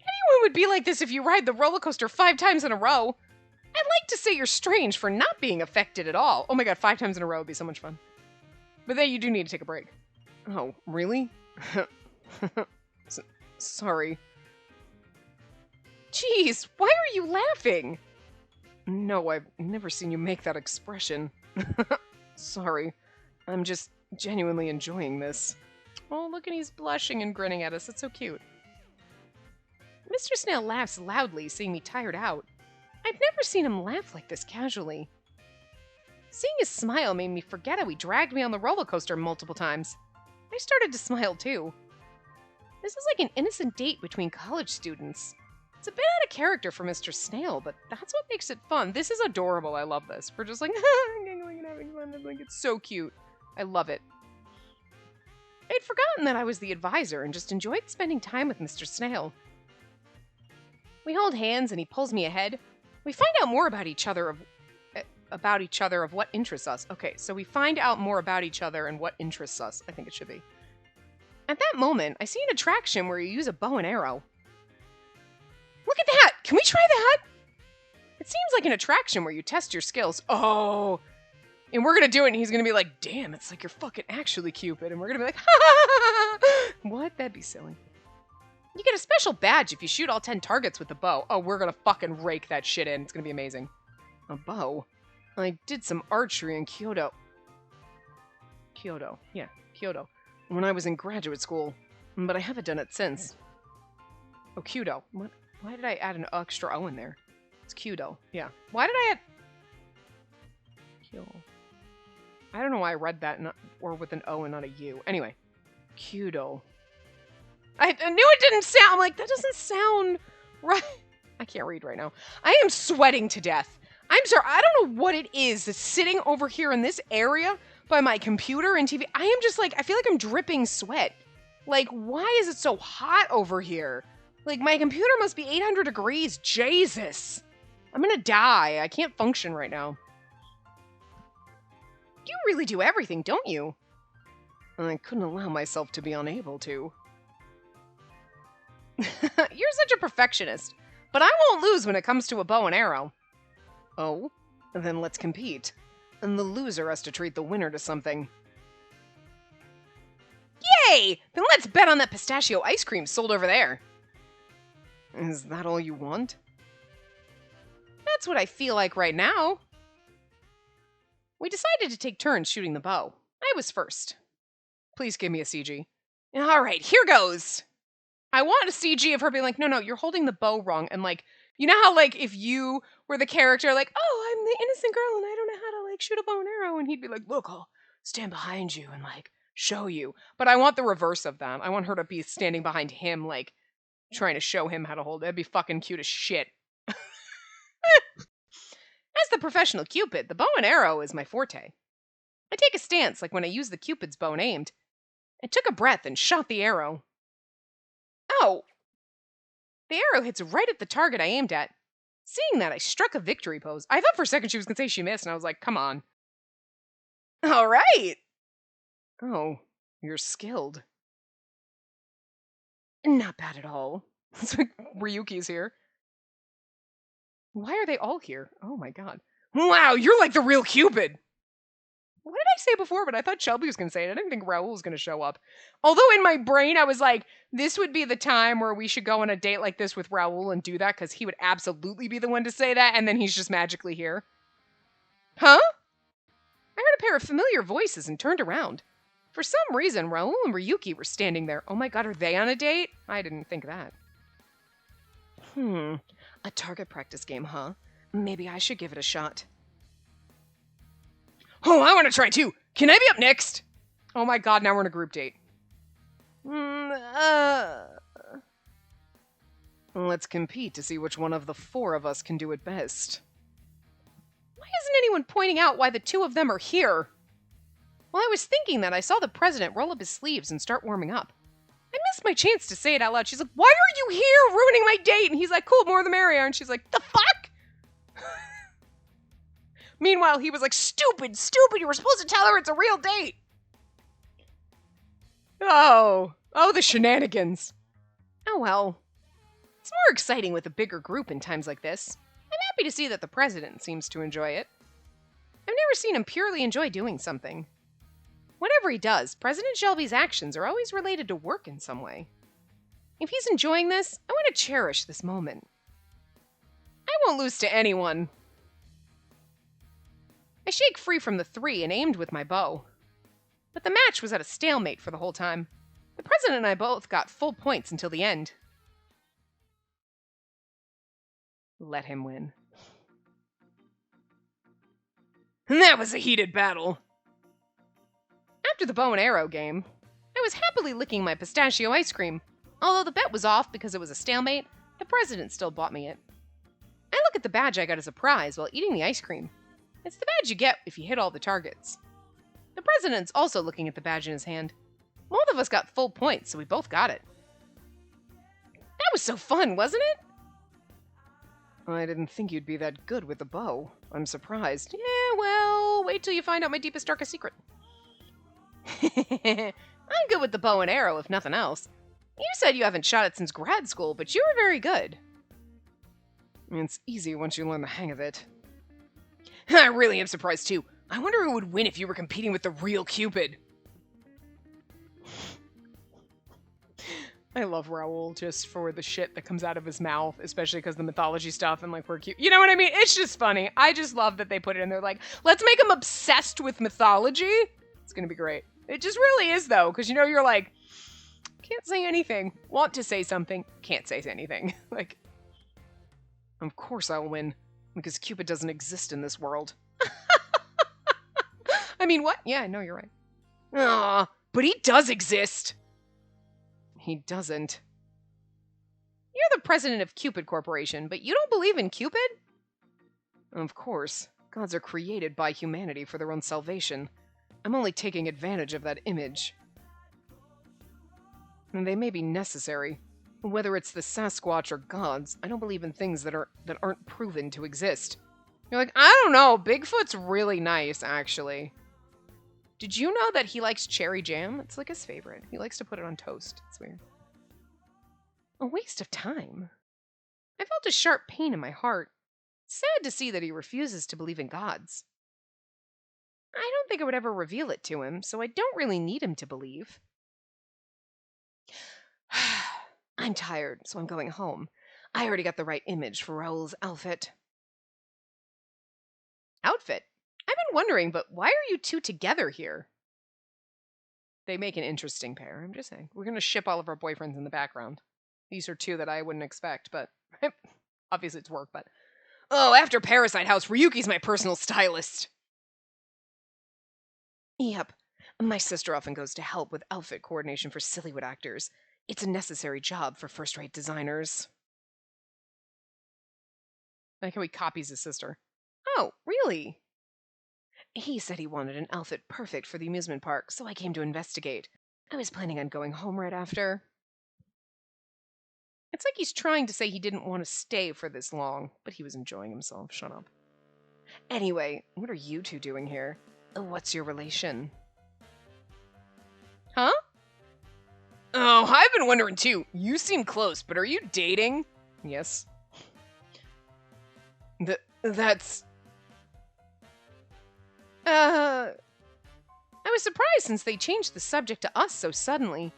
Anyone would be like this if you ride the roller coaster 5 times in a row. I'd like to say you're strange for not being affected at all. Oh my god, 5 times in a row would be so much fun. But then you do need to take a break. Oh, really? Sorry. Jeez, why are you laughing? No, I've never seen you make that expression. Sorry. I'm just genuinely enjoying this. Oh, look, and he's blushing and grinning at us. It's so cute. Mr. Snail laughs loudly, seeing me tired out. I've never seen him laugh like this casually. Seeing his smile made me forget how he dragged me on the roller coaster multiple times. I started to smile too. This is like an innocent date between college students. It's a bit out of character for Mr. Snail, but that's what makes it fun. This is adorable. I love this. We're just like, giggling and having fun. Like, it's so cute. I love it. I'd forgotten that I was the advisor and just enjoyed spending time with Mr. Snail. We hold hands and he pulls me ahead. We find out more about each other of what interests us. Okay, so we find out more about each other and what interests us, I think it should be. At that moment, I see an attraction where you use a bow and arrow. Look at that! Can we try that? It seems like an attraction where you test your skills. Oh! And we're gonna do it and he's gonna be like, damn, it's like you're fucking actually Cupid. And we're gonna be like, ha ha ha ha! What? That'd be silly. You get a special badge if you shoot all 10 targets with the bow. Oh, we're gonna fucking rake that shit in. It's gonna be amazing. A bow? I did some archery in Kyoto. Yeah, Kyoto. When I was in graduate school. But I haven't done it since. Oh, Kyoto. What? Why did I add an extra O in there? It's Kyoto. Yeah. Why did I add... Kyoto. I don't know why I read that or with an O and not a U. Anyway. Kyoto. I knew it didn't sound... I'm like, that doesn't sound right. I can't read right now. I am sweating to death. I'm sorry. I don't know what it is that's sitting over here in this area by my computer and TV. I am just like... I feel like I'm dripping sweat. Like, why is it so hot over here? Like, my computer must be 800 degrees. Jesus. I'm gonna die. I can't function right now. You really do everything, don't you? I couldn't allow myself to be unable to. You're such a perfectionist. But I won't lose when it comes to a bow and arrow. Oh? Then let's compete. And the loser has to treat the winner to something. Yay! Then let's bet on that pistachio ice cream sold over there. Is that all you want? That's what I feel like right now. We decided to take turns shooting the bow. I was first. Please give me a CG. Alright, here goes! I want a CG of her being like, no, you're holding the bow wrong. And like, you know how like if you were the character like, oh, I'm the innocent girl and I don't know how to like shoot a bow and arrow. And he'd be like, look, I'll stand behind you and like show you. But I want the reverse of that. I want her to be standing behind him like, trying to show him how to hold it. That'd be fucking cute as shit. As the professional Cupid, the bow and arrow is my forte. I take a stance like when I use the Cupid's bow and aimed. I took a breath and shot the arrow. Oh! The arrow hits right at the target I aimed at. Seeing that, I struck a victory pose. I thought for a second she was going to say she missed, and I was like, come on. All right! Oh, you're skilled. Not bad at all. It's like Ryuki's here. Why are they all here? Oh my god. Wow, you're like the real Cupid! What did I say before? But I thought Shelby was going to say it. I didn't think Raoul was going to show up. Although in my brain I was like, this would be the time where we should go on a date like this with Raoul and do that because he would absolutely be the one to say that and then he's just magically here. Huh? I heard a pair of familiar voices and turned around. For some reason, Raul and Ryuki were standing there. Oh my god, are they on a date? I didn't think that. A target practice game, huh? Maybe I should give it a shot. Oh, I want to try too! Can I be up next? Oh my god, now we're in a group date. Let's compete to see which one of the four of us can do it best. Why isn't anyone pointing out why the two of them are here? While I was thinking that, I saw the president roll up his sleeves and start warming up. I missed my chance to say it out loud. She's like, why are you here ruining my date? And he's like, cool, more the merrier. And she's like, the fuck? Meanwhile, he was like, stupid, you were supposed to tell her it's a real date. Oh, the shenanigans. Oh well. It's more exciting with a bigger group in times like this. I'm happy to see that the president seems to enjoy it. I've never seen him purely enjoy doing something. Whatever he does, President Shelby's actions are always related to work in some way. If he's enjoying this, I want to cherish this moment. I won't lose to anyone. I shake free from the three and aimed with my bow. But the match was at a stalemate for the whole time. The president and I both got full points until the end. Let him win. And that was a heated battle. After the bow and arrow game, I was happily licking my pistachio ice cream. Although the bet was off because it was a stalemate, the president still bought me it. I look at the badge I got as a prize while eating the ice cream. It's the badge you get if you hit all the targets. The president's also looking at the badge in his hand. Both of us got full points, so we both got it. That was so fun, wasn't it? I didn't think you'd be that good with the bow. I'm surprised. Yeah, well, wait till you find out my deepest, darkest secret. I'm good with the bow and arrow, if nothing else. You said you haven't shot it since grad school, but you were very good. It's easy once you learn the hang of it. I really am surprised, too. I wonder who would win if you were competing with the real Cupid. I love Raul just for the shit that comes out of his mouth, especially because the mythology stuff and like we're cute. You know what I mean? It's just funny. I just love that they put it in there like, let's make him obsessed with mythology. It's going to be great. It just really is though, because you know, you're like, can't say anything. Want to say something, can't say anything. Like, of course I'll win, because Cupid doesn't exist in this world. I mean, what? Yeah, no, you're right. Aw, but he does exist. He doesn't. You're the president of Cupid Corporation, but you don't believe in Cupid? Of course. Gods are created by humanity for their own salvation. I'm only taking advantage of that image. And they may be necessary. Whether it's the Sasquatch or gods, I don't believe in things that aren't proven to exist. You're like, I don't know, Bigfoot's really nice, actually. Did you know that he likes cherry jam? It's like his favorite. He likes to put it on toast. It's weird. A waste of time. I felt a sharp pain in my heart. Sad to see that he refuses to believe in gods. I don't think I would ever reveal it to him, so I don't really need him to believe. I'm tired, so I'm going home. I already got the right image for Raul's outfit. Outfit? I've been wondering, but why are you two together here? They make an interesting pair, I'm just saying. We're going to ship all of our boyfriends in the background. These are two that I wouldn't expect, but obviously it's work, but... Oh, after Parasite House, Ryuki's my personal stylist. Yep. My sister often goes to help with outfit coordination for Sillywood actors. It's a necessary job for first-rate designers. I like how he copies his sister. Oh, really? He said he wanted an outfit perfect for the amusement park, so I came to investigate. I was planning on going home right after. It's like he's trying to say he didn't want to stay for this long, but he was enjoying himself. Shut up. Anyway, what are you two doing here? What's your relation? Huh? Oh, I've been wondering too. You seem close, but are you dating? Yes. That's... I was surprised since they changed the subject to us so suddenly.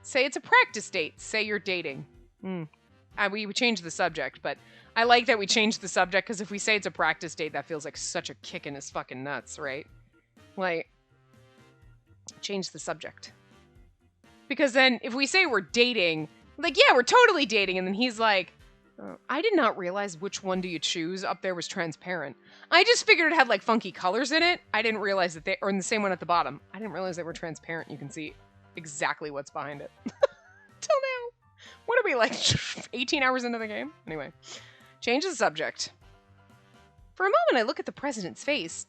Say it's a practice date. Say you're dating. We changed the subject, but I like that we changed the subject because if we say it's a practice date, that feels like such a kick in his fucking nuts, right? Like, change the subject. Because then if we say we're dating, like, yeah, we're totally dating, and then he's like, oh, I did not realize which one do you choose up there was transparent. I just figured it had, like, funky colors in it. I didn't realize that or in the same one at the bottom. I didn't realize they were transparent. You can see exactly what's behind it. Till now. What are we, like, 18 hours into the game? Anyway, change the subject. For a moment, I look at the president's face.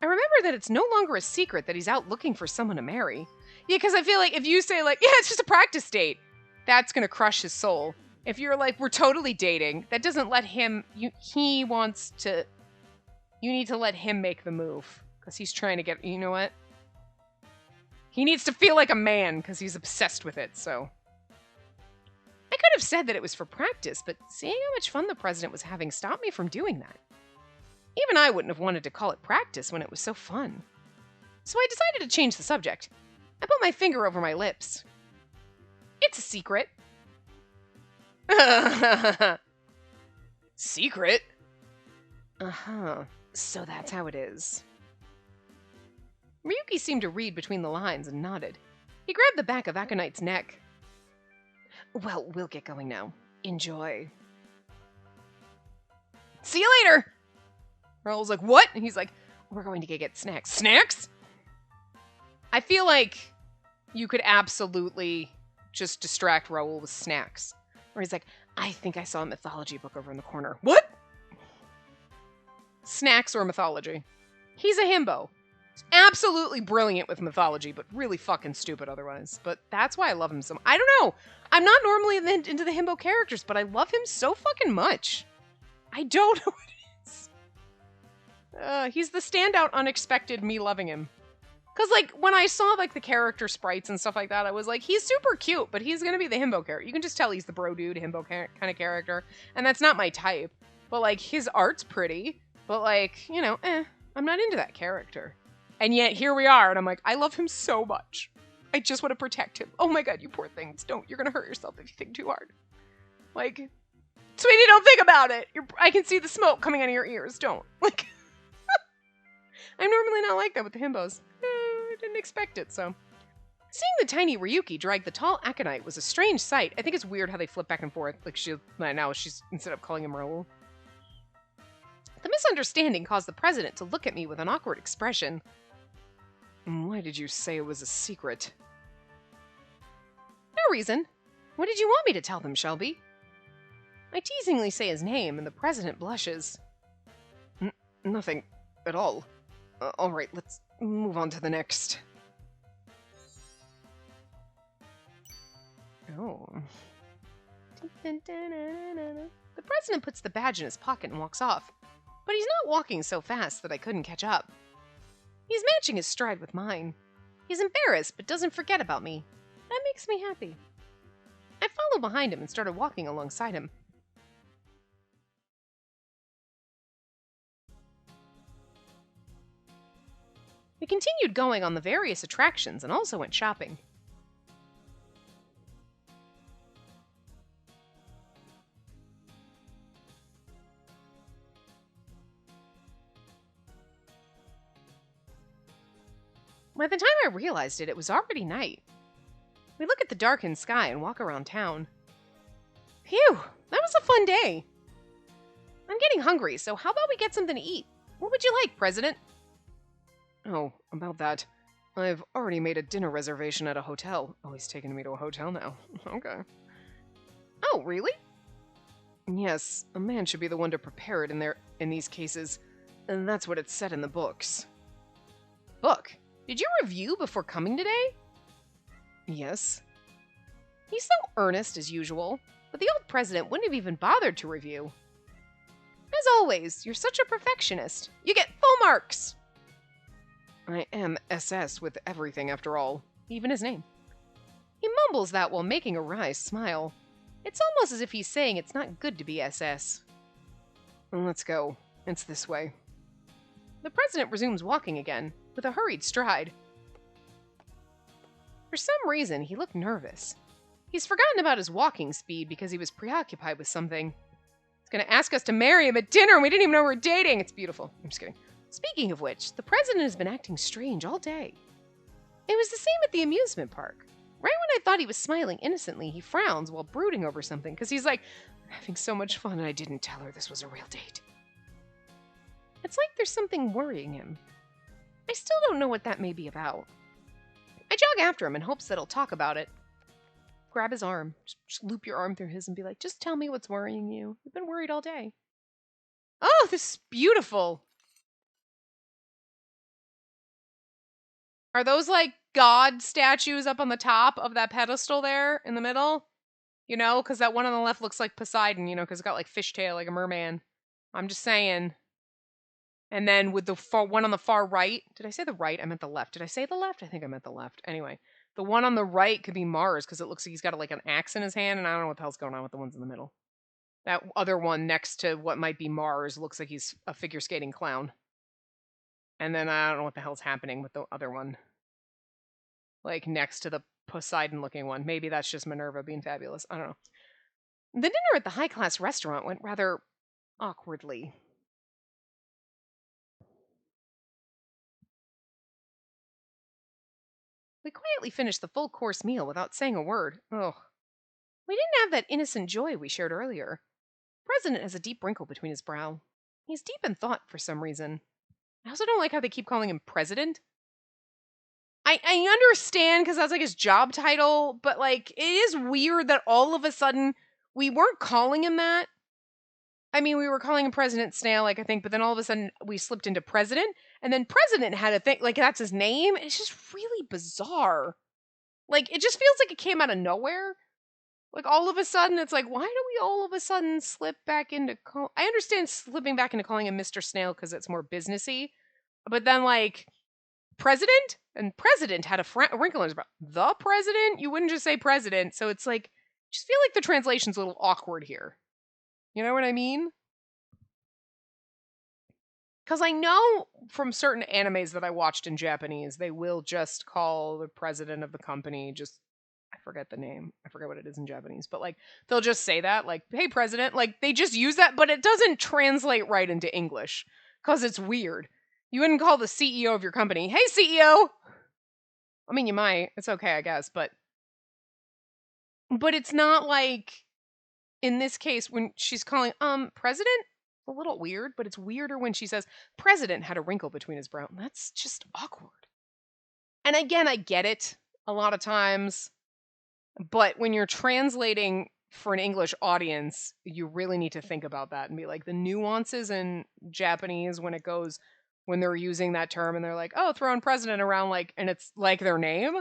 I remember that it's no longer a secret that he's out looking for someone to marry. Yeah, because I feel like if you say, like, yeah, it's just a practice date, that's going to crush his soul. If you're like, we're totally dating, that doesn't let him, you need to let him make the move. Because he's trying to get, you know what? He needs to feel like a man because he's obsessed with it, so. I could have said that it was for practice, but seeing how much fun the president was having stopped me from doing that. Even I wouldn't have wanted to call it practice when it was so fun. So I decided to change the subject. I put my finger over my lips. It's a secret. Secret? Uh-huh. So that's how it is. Ryuki seemed to read between the lines and nodded. He grabbed the back of Aconite's neck. Well, we'll get going now. Enjoy. See you later! Raul's like, what? And he's like, we're going to get snacks. Snacks? I feel like you could absolutely just distract Raul with snacks. Or he's like, I think I saw a mythology book over in the corner. What? Snacks or mythology. He's a himbo. Absolutely brilliant with mythology, but really fucking stupid otherwise. But that's why I love him so much. I don't know. I'm not normally into the himbo characters, but I love him so fucking much. I don't know what it is. He's the standout unexpected me loving him. Because, like, when I saw, like, the character sprites and stuff like that, I was like, he's super cute, but he's gonna be the himbo character. You can just tell he's the bro dude, himbo kind of character. And that's not my type. But, like, his art's pretty. But, like, you know, I'm not into that character. And yet, here we are, and I'm like, I love him so much. I just want to protect him. Oh my god, you poor things. Don't. You're gonna hurt yourself if you think too hard. Like, sweetie, don't think about it. I can see the smoke coming out of your ears. Don't. Like, I'm normally not like that with the himbos. I didn't expect it, so. Seeing the tiny Ryuki drag the tall Aconite was a strange sight. I think it's weird how they flip back and forth. Like, now she's, instead of calling him Raul. The misunderstanding caused the president to look at me with an awkward expression. Why did you say it was a secret? No reason. What did you want me to tell them, Shelby? I teasingly say his name, and the president blushes. Nothing at all. Alright, let's move on to the next. Oh. The president puts the badge in his pocket and walks off. But he's not walking so fast that I couldn't catch up. He's matching his stride with mine. He's embarrassed, but doesn't forget about me. That makes me happy. I followed behind him and started walking alongside him. We continued going on the various attractions and also went shopping. By the time I realized it, it was already night. We look at the darkened sky and walk around town. Phew, that was a fun day. I'm getting hungry, so how about we get something to eat? What would you like, President? Oh, about that. I've already made a dinner reservation at a hotel. Oh, he's taking me to a hotel now. Okay. Oh, really? Yes, a man should be the one to prepare it in these cases. And that's what it said in the books. Book? Did you review before coming today? Yes. He's so earnest as usual, but the old president wouldn't have even bothered to review. As always, you're such a perfectionist. You get full marks! I am SS with everything after all, even his name. He mumbles that while making a wry smile. It's almost as if he's saying it's not good to be SS. Let's go. It's this way. The president resumes walking again, with a hurried stride. For some reason, he looked nervous. He's forgotten about his walking speed because he was preoccupied with something. He's going to ask us to marry him at dinner and we didn't even know we were dating. It's beautiful. I'm just kidding. Speaking of which, the president has been acting strange all day. It was the same at the amusement park. Right when I thought he was smiling innocently, he frowns while brooding over something because he's like, I'm having so much fun and I didn't tell her this was a real date. It's like there's something worrying him. I still don't know what that may be about. I jog after him in hopes that he'll talk about it. Grab his arm. Just loop your arm through his and be like, just tell me what's worrying you. You've been worried all day. Oh, this is beautiful. Are those like God statues up on the top of that pedestal there in the middle? You know, because that one on the left looks like Poseidon, you know, because it's got like fishtail, like a merman. I'm just saying. And then with the one on the far right, did I say the right? I meant the left. Did I say the left? I think I meant the left. Anyway, the one on the right could be Mars because it looks like he's got like an axe in his hand, and I don't know what the hell's going on with the ones in the middle. That other one next to what might be Mars looks like he's a figure skating clown. And then I don't know what the hell's happening with the other one. Like next to the Poseidon looking one. Maybe that's just Minerva being fabulous. I don't know. The dinner at the high-class restaurant went rather awkwardly. We quietly finished the full-course meal without saying a word. Ugh. We didn't have that innocent joy we shared earlier. The president has a deep wrinkle between his brow. He's deep in thought for some reason. I also don't like how they keep calling him president. I understand because that's like his job title, but like it is weird that all of a sudden we weren't calling him that. I mean, we were calling him President Snail, like I think, but then all of a sudden we slipped into president, and then president had a thing like that's his name. It's just really bizarre. Like it just feels like it came out of nowhere. Like all of a sudden, it's like, why do we all of a sudden slip back into? I understand slipping back into calling him Mr. Snail because it's more businessy, but then like president and president had a wrinkle in his brow. The president, you wouldn't just say president, so it's like, just feel like the translation's a little awkward here. You know what I mean? Because I know from certain animes that I watched in Japanese, they will just call the president of the company just. I forget the name. I forget what it is in Japanese, but like they'll just say that, like, "Hey, president." Like they just use that, but it doesn't translate right into English because it's weird. You wouldn't call the CEO of your company, "Hey, CEO." I mean, you might. It's okay, I guess, but it's not like in this case when she's calling president. A little weird, but it's weirder when she says president had a wrinkle between his brow. That's just awkward. And again, I get it a lot of times. But when you're translating for an English audience, you really need to think about that and be like the nuances in Japanese when they're using that term and they're like, oh, throwing president around like, and it's like their name.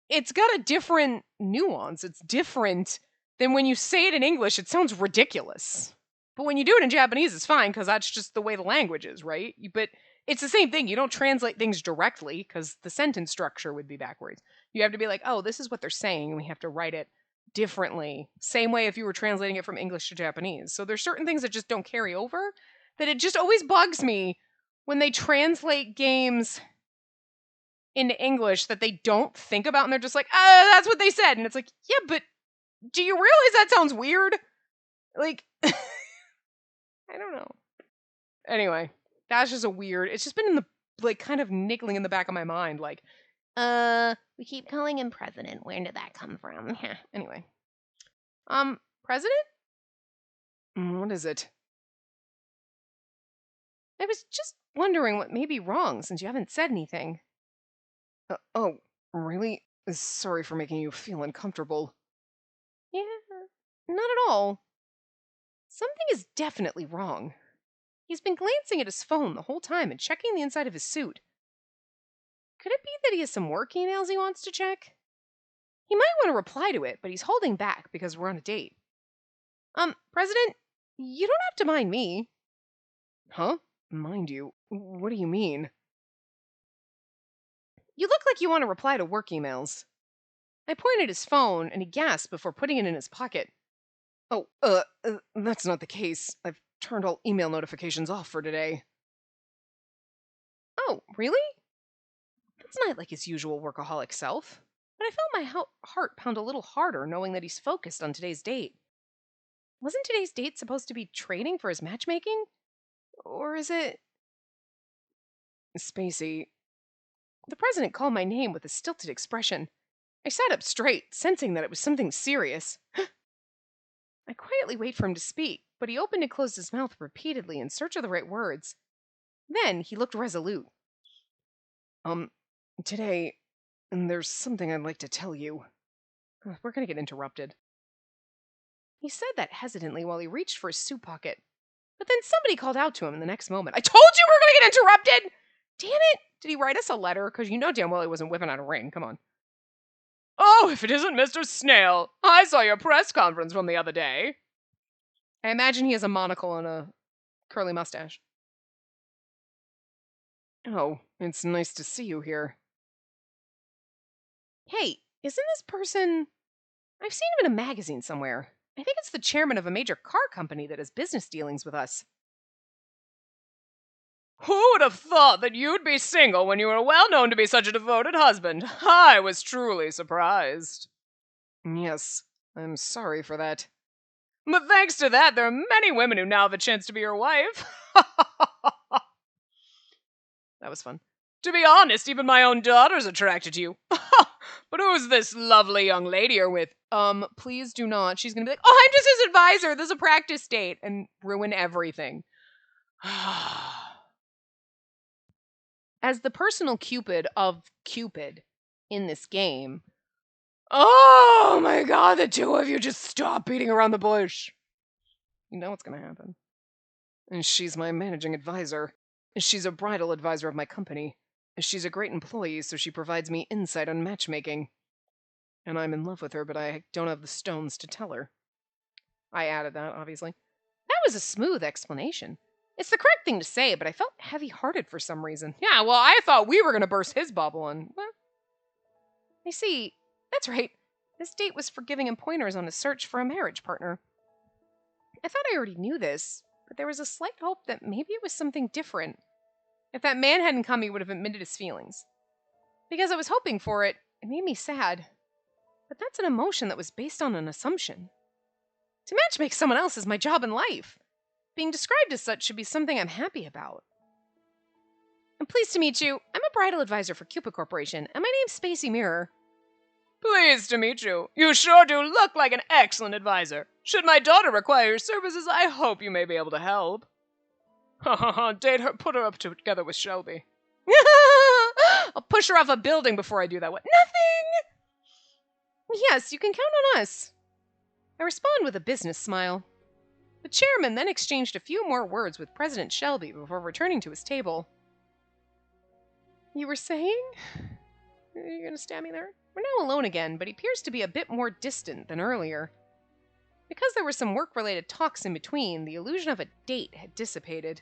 It's got a different nuance. It's different than when you say it in English. It sounds ridiculous. But when you do it in Japanese, it's fine because that's just the way the language is, right? But it's the same thing. You don't translate things directly because the sentence structure would be backwards. You have to be like, oh, this is what they're saying, and we have to write it differently. Same way if you were translating it from English to Japanese. So there's certain things that just don't carry over, that it just always bugs me when they translate games into English that they don't think about, and they're just like, that's what they said. And it's like, yeah, but do you realize that sounds weird? Like, I don't know. Anyway. That's just it's just been in the, like, kind of niggling in the back of my mind. Like, we keep calling him president. Where did that come from? Anyway. President? What is it? I was just wondering what may be wrong since you haven't said anything. Oh, really? Sorry for making you feel uncomfortable. Yeah, not at all. Something is definitely wrong. He's been glancing at his phone the whole time and checking the inside of his suit. Could it be that he has some work emails he wants to check? He might want to reply to it, but he's holding back because we're on a date. President, you don't have to mind me. Huh? Mind you? What do you mean? You look like you want to reply to work emails. I pointed at his phone and he gasped before putting it in his pocket. Oh, that's not the case. I've turned all email notifications off for today. Oh, really? That's not like his usual workaholic self. but I felt my heart pound a little harder knowing that he's focused on today's date. Wasn't today's date supposed to be training for his matchmaking? Or is it... Spacey. The president called my name with a stilted expression. I sat up straight, sensing that it was something serious. I quietly wait for him to speak, but he opened and closed his mouth repeatedly in search of the right words. Then he looked resolute. Today, there's something I'd like to tell you. We're gonna get interrupted. He said that hesitantly while he reached for his suit pocket. But then somebody called out to him in the next moment. I told you we were gonna get interrupted! Damn it! Did he write us a letter? Because you know damn well he wasn't whipping out a ring. Come on. Oh, if it isn't Mr. Snail! I saw your press conference from the other day. I imagine he has a monocle and a curly mustache. Oh, it's nice to see you here. Hey, isn't this person... I've seen him in a magazine somewhere. I think it's the chairman of a major car company that has business dealings with us. Who would have thought that you'd be single when you were well known to be such a devoted husband? I was truly surprised. Yes, I'm sorry for that. But thanks to that, there are many women who now have a chance to be your wife. That was fun. To be honest, even my own daughter's attracted to you. But who's this lovely young lady you're with? Please do not. She's gonna be like, oh, I'm just his advisor. This is a practice date. And ruin everything. As the personal Cupid of Cupid in this game, oh my god, the two of you just stop beating around the bush. You know what's gonna happen. And she's my managing advisor. And she's a bridal advisor of my company. And she's a great employee, so she provides me insight on matchmaking. And I'm in love with her, but I don't have the stones to tell her. I added that, obviously. That was a smooth explanation. It's the correct thing to say, but I felt heavy-hearted for some reason. Yeah, well, I thought we were going to burst his bubble, and... well, I see. That's right. This date was for giving him pointers on his search for a marriage partner. I thought I already knew this, but there was a slight hope that maybe it was something different. If that man hadn't come, he would have admitted his feelings. Because I was hoping for it, it made me sad. But that's an emotion that was based on an assumption. To matchmake someone else is my job in life. Being described as such should be something I'm happy about. I'm pleased to meet you. I'm a bridal advisor for Cupid Corporation, and my name's Spacey Mirror. Pleased to meet you. You sure do look like an excellent advisor. Should my daughter require your services, I hope you may be able to help. Date her, put her up together with Shelby. I'll push her off a building before I do that. What? Nothing! Yes, you can count on us. I respond with a business smile. The chairman then exchanged a few more words with President Shelby before returning to his table. You were saying? Are you going to stab me there? We're now alone again, but he appears to be a bit more distant than earlier. Because there were some work-related talks in between, the illusion of a date had dissipated.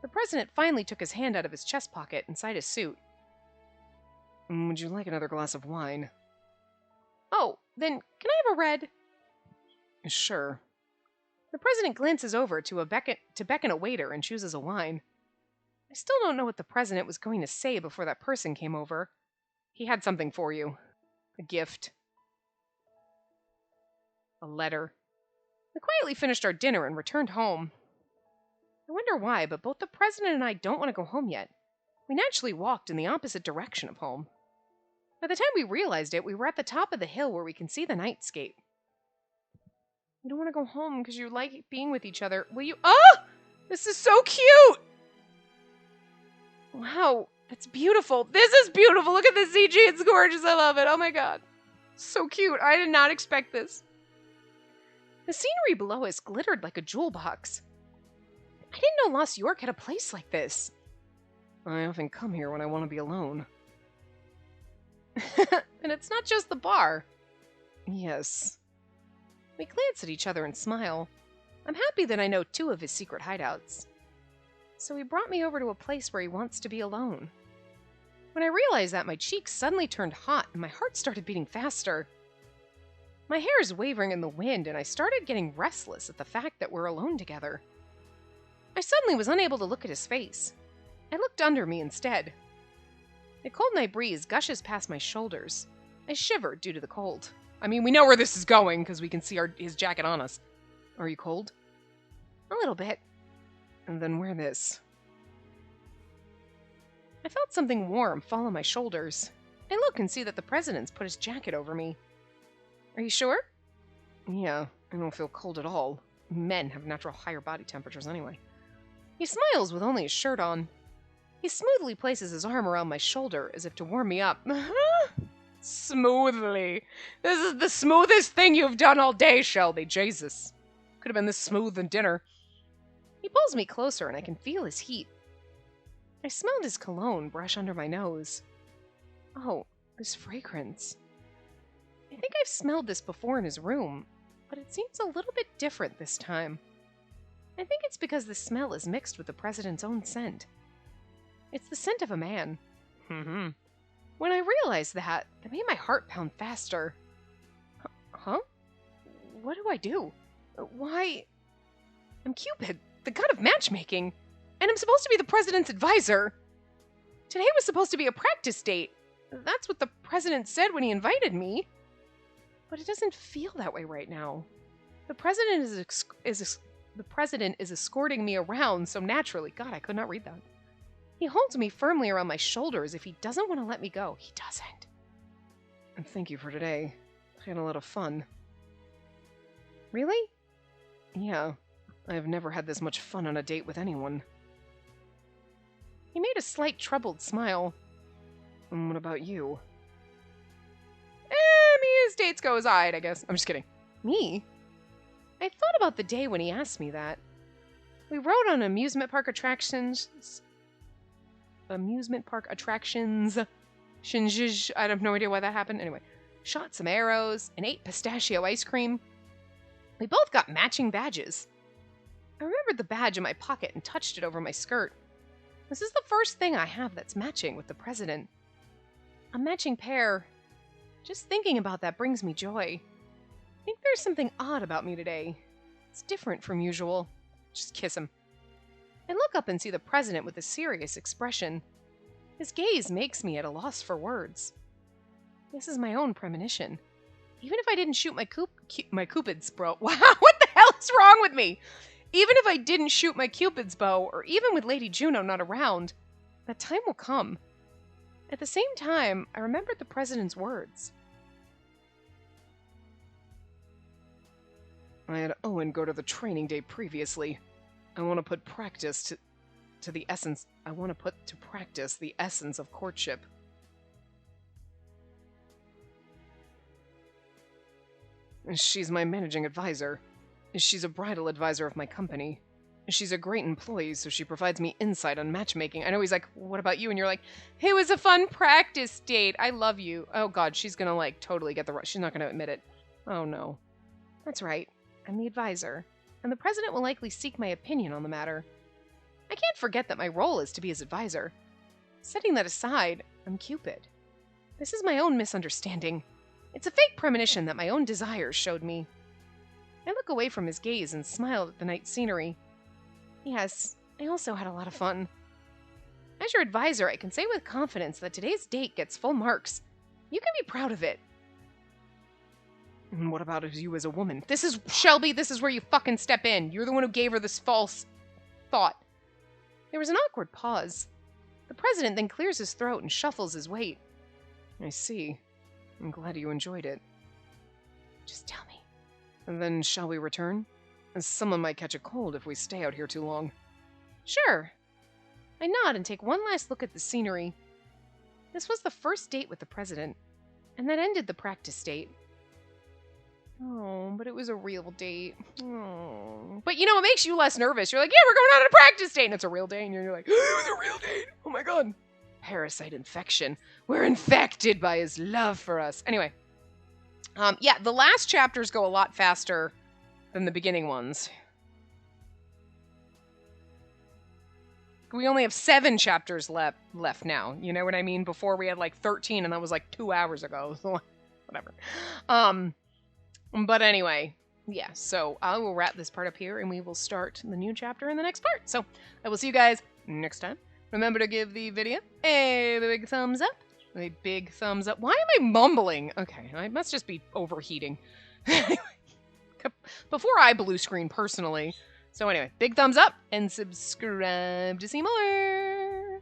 The president finally took his hand out of his chest pocket inside his suit. Would you like another glass of wine? Oh, then can I have a red? Sure. The president glances over to beckon a waiter and chooses a wine. I still don't know what the president was going to say before that person came over. He had something for you. A gift. A letter. We quietly finished our dinner and returned home. I wonder why, but both the president and I don't want to go home yet. We naturally walked in the opposite direction of home. By the time we realized it, we were at the top of the hill where we can see the nightscape. You don't want to go home because you like being with each other, will you? Oh! This is so cute! Wow, that's beautiful. This is beautiful. Look at the CG. It's gorgeous. I love it. Oh my god. So cute. I did not expect this. The scenery below us glittered like a jewel box. I didn't know Lost York had a place like this. I often come here when I want to be alone. And it's not just the bar. Yes. We glance at each other and smile. I'm happy that I know 2 of his secret hideouts. So he brought me over to a place where he wants to be alone. When I realized that, my cheeks suddenly turned hot and my heart started beating faster. My hair is wavering in the wind and I started getting restless at the fact that we're alone together. I suddenly was unable to look at his face. I looked under me instead. The cold night breeze gushes past my shoulders. I shiver due to the cold. I mean, we know where this is going because we can see his jacket on us. Are you cold? A little bit. And then wear this. I felt something warm fall on my shoulders. I look and see that the president's put his jacket over me. Are you sure? Yeah, I don't feel cold at all. Men have natural higher body temperatures anyway. He smiles with only his shirt on. He smoothly places his arm around my shoulder as if to warm me up. Smoothly. This is the smoothest thing you've done all day, Shelby. Jesus. Could have been this smooth than dinner. He pulls me closer and I can feel his heat. I smelled his cologne brush under my nose. Oh, this fragrance. I think I've smelled this before in his room, but it seems a little bit different this time. I think it's because the smell is mixed with the president's own scent. It's the scent of a man. When I realized that made my heart pound faster. Huh? What do I do? Why? I'm Cupid, the god of matchmaking, and I'm supposed to be the president's advisor. Today was supposed to be a practice date. That's what the president said when he invited me. But it doesn't feel that way right now. The president is escorting me around so naturally. God, I could not read that. He holds me firmly around my shoulder as if he doesn't want to let me go. He doesn't. And thank you for today. I had a lot of fun. Really? Yeah. I have never had this much fun on a date with anyone. He made a slight troubled smile. And what about you? His dates go aside, I guess. I'm just kidding. Me? I thought about the day when he asked me that. We rode on amusement park attractions. Shinjish. I have no idea why that happened. Anyway, shot some arrows and ate pistachio ice cream. We both got matching badges. I remembered the badge in my pocket and touched it over my skirt. This is the first thing I have that's matching with the president. A matching pair. Just thinking about that brings me joy. I think there's something odd about me today. It's different from usual. Just kiss him. I look up and see the president with a serious expression. His gaze makes me at a loss for words. This is my own premonition. Even if I didn't shoot my Cupid's bow. Wow, what the hell is wrong with me? Even if I didn't shoot my Cupid's bow, or even with Lady Juno not around, that time will come. At the same time, I remembered the president's words. I had Owen go to the training day previously. I want to put practice to the essence. I want to put to practice the essence of courtship. She's my managing advisor. She's a bridal advisor of my company. She's a great employee, so she provides me insight on matchmaking. I know he's like, what about you? And you're like, it was a fun practice date. I love you. Oh God, she's gonna like totally get the right. She's not gonna admit it. Oh no. That's right. I'm the advisor, and the president will likely seek my opinion on the matter. I can't forget that my role is to be his advisor. Setting that aside, I'm Cupid. This is my own misunderstanding. It's a fake premonition that my own desires showed me. I look away from his gaze and smile at the night scenery. Yes, I also had a lot of fun. As your advisor, I can say with confidence that today's date gets full marks. You can be proud of it. And what about you as a woman? This is, Shelby, this is where you fucking step in. You're the one who gave her this false thought. There was an awkward pause. The president then clears his throat and shuffles his weight. I see. I'm glad you enjoyed it. Just tell me. And then shall we return? Someone might catch a cold if we stay out here too long. Sure. I nod and take one last look at the scenery. This was the first date with the president, and that ended the practice date. Oh, but it was a real date. Oh. But you know, it makes you less nervous. You're like, yeah, we're going on a practice date, and it's a real date, and you're like, oh, it was a real date. Oh my God. Parasite infection. We're infected by his love for us. Anyway. Yeah, the last chapters go a lot faster than the beginning ones. We only have 7 chapters left now. You know what I mean? Before we had like 13, and that was like 2 hours ago. So whatever. But anyway, yeah. So I will wrap this part up here, and we will start the new chapter in the next part. So I will see you guys next time. Remember to give the video a big thumbs up. A big thumbs up. Why am I mumbling? Okay, I must just be overheating. Before I blue screen personally. So anyway, big thumbs up and subscribe to see more.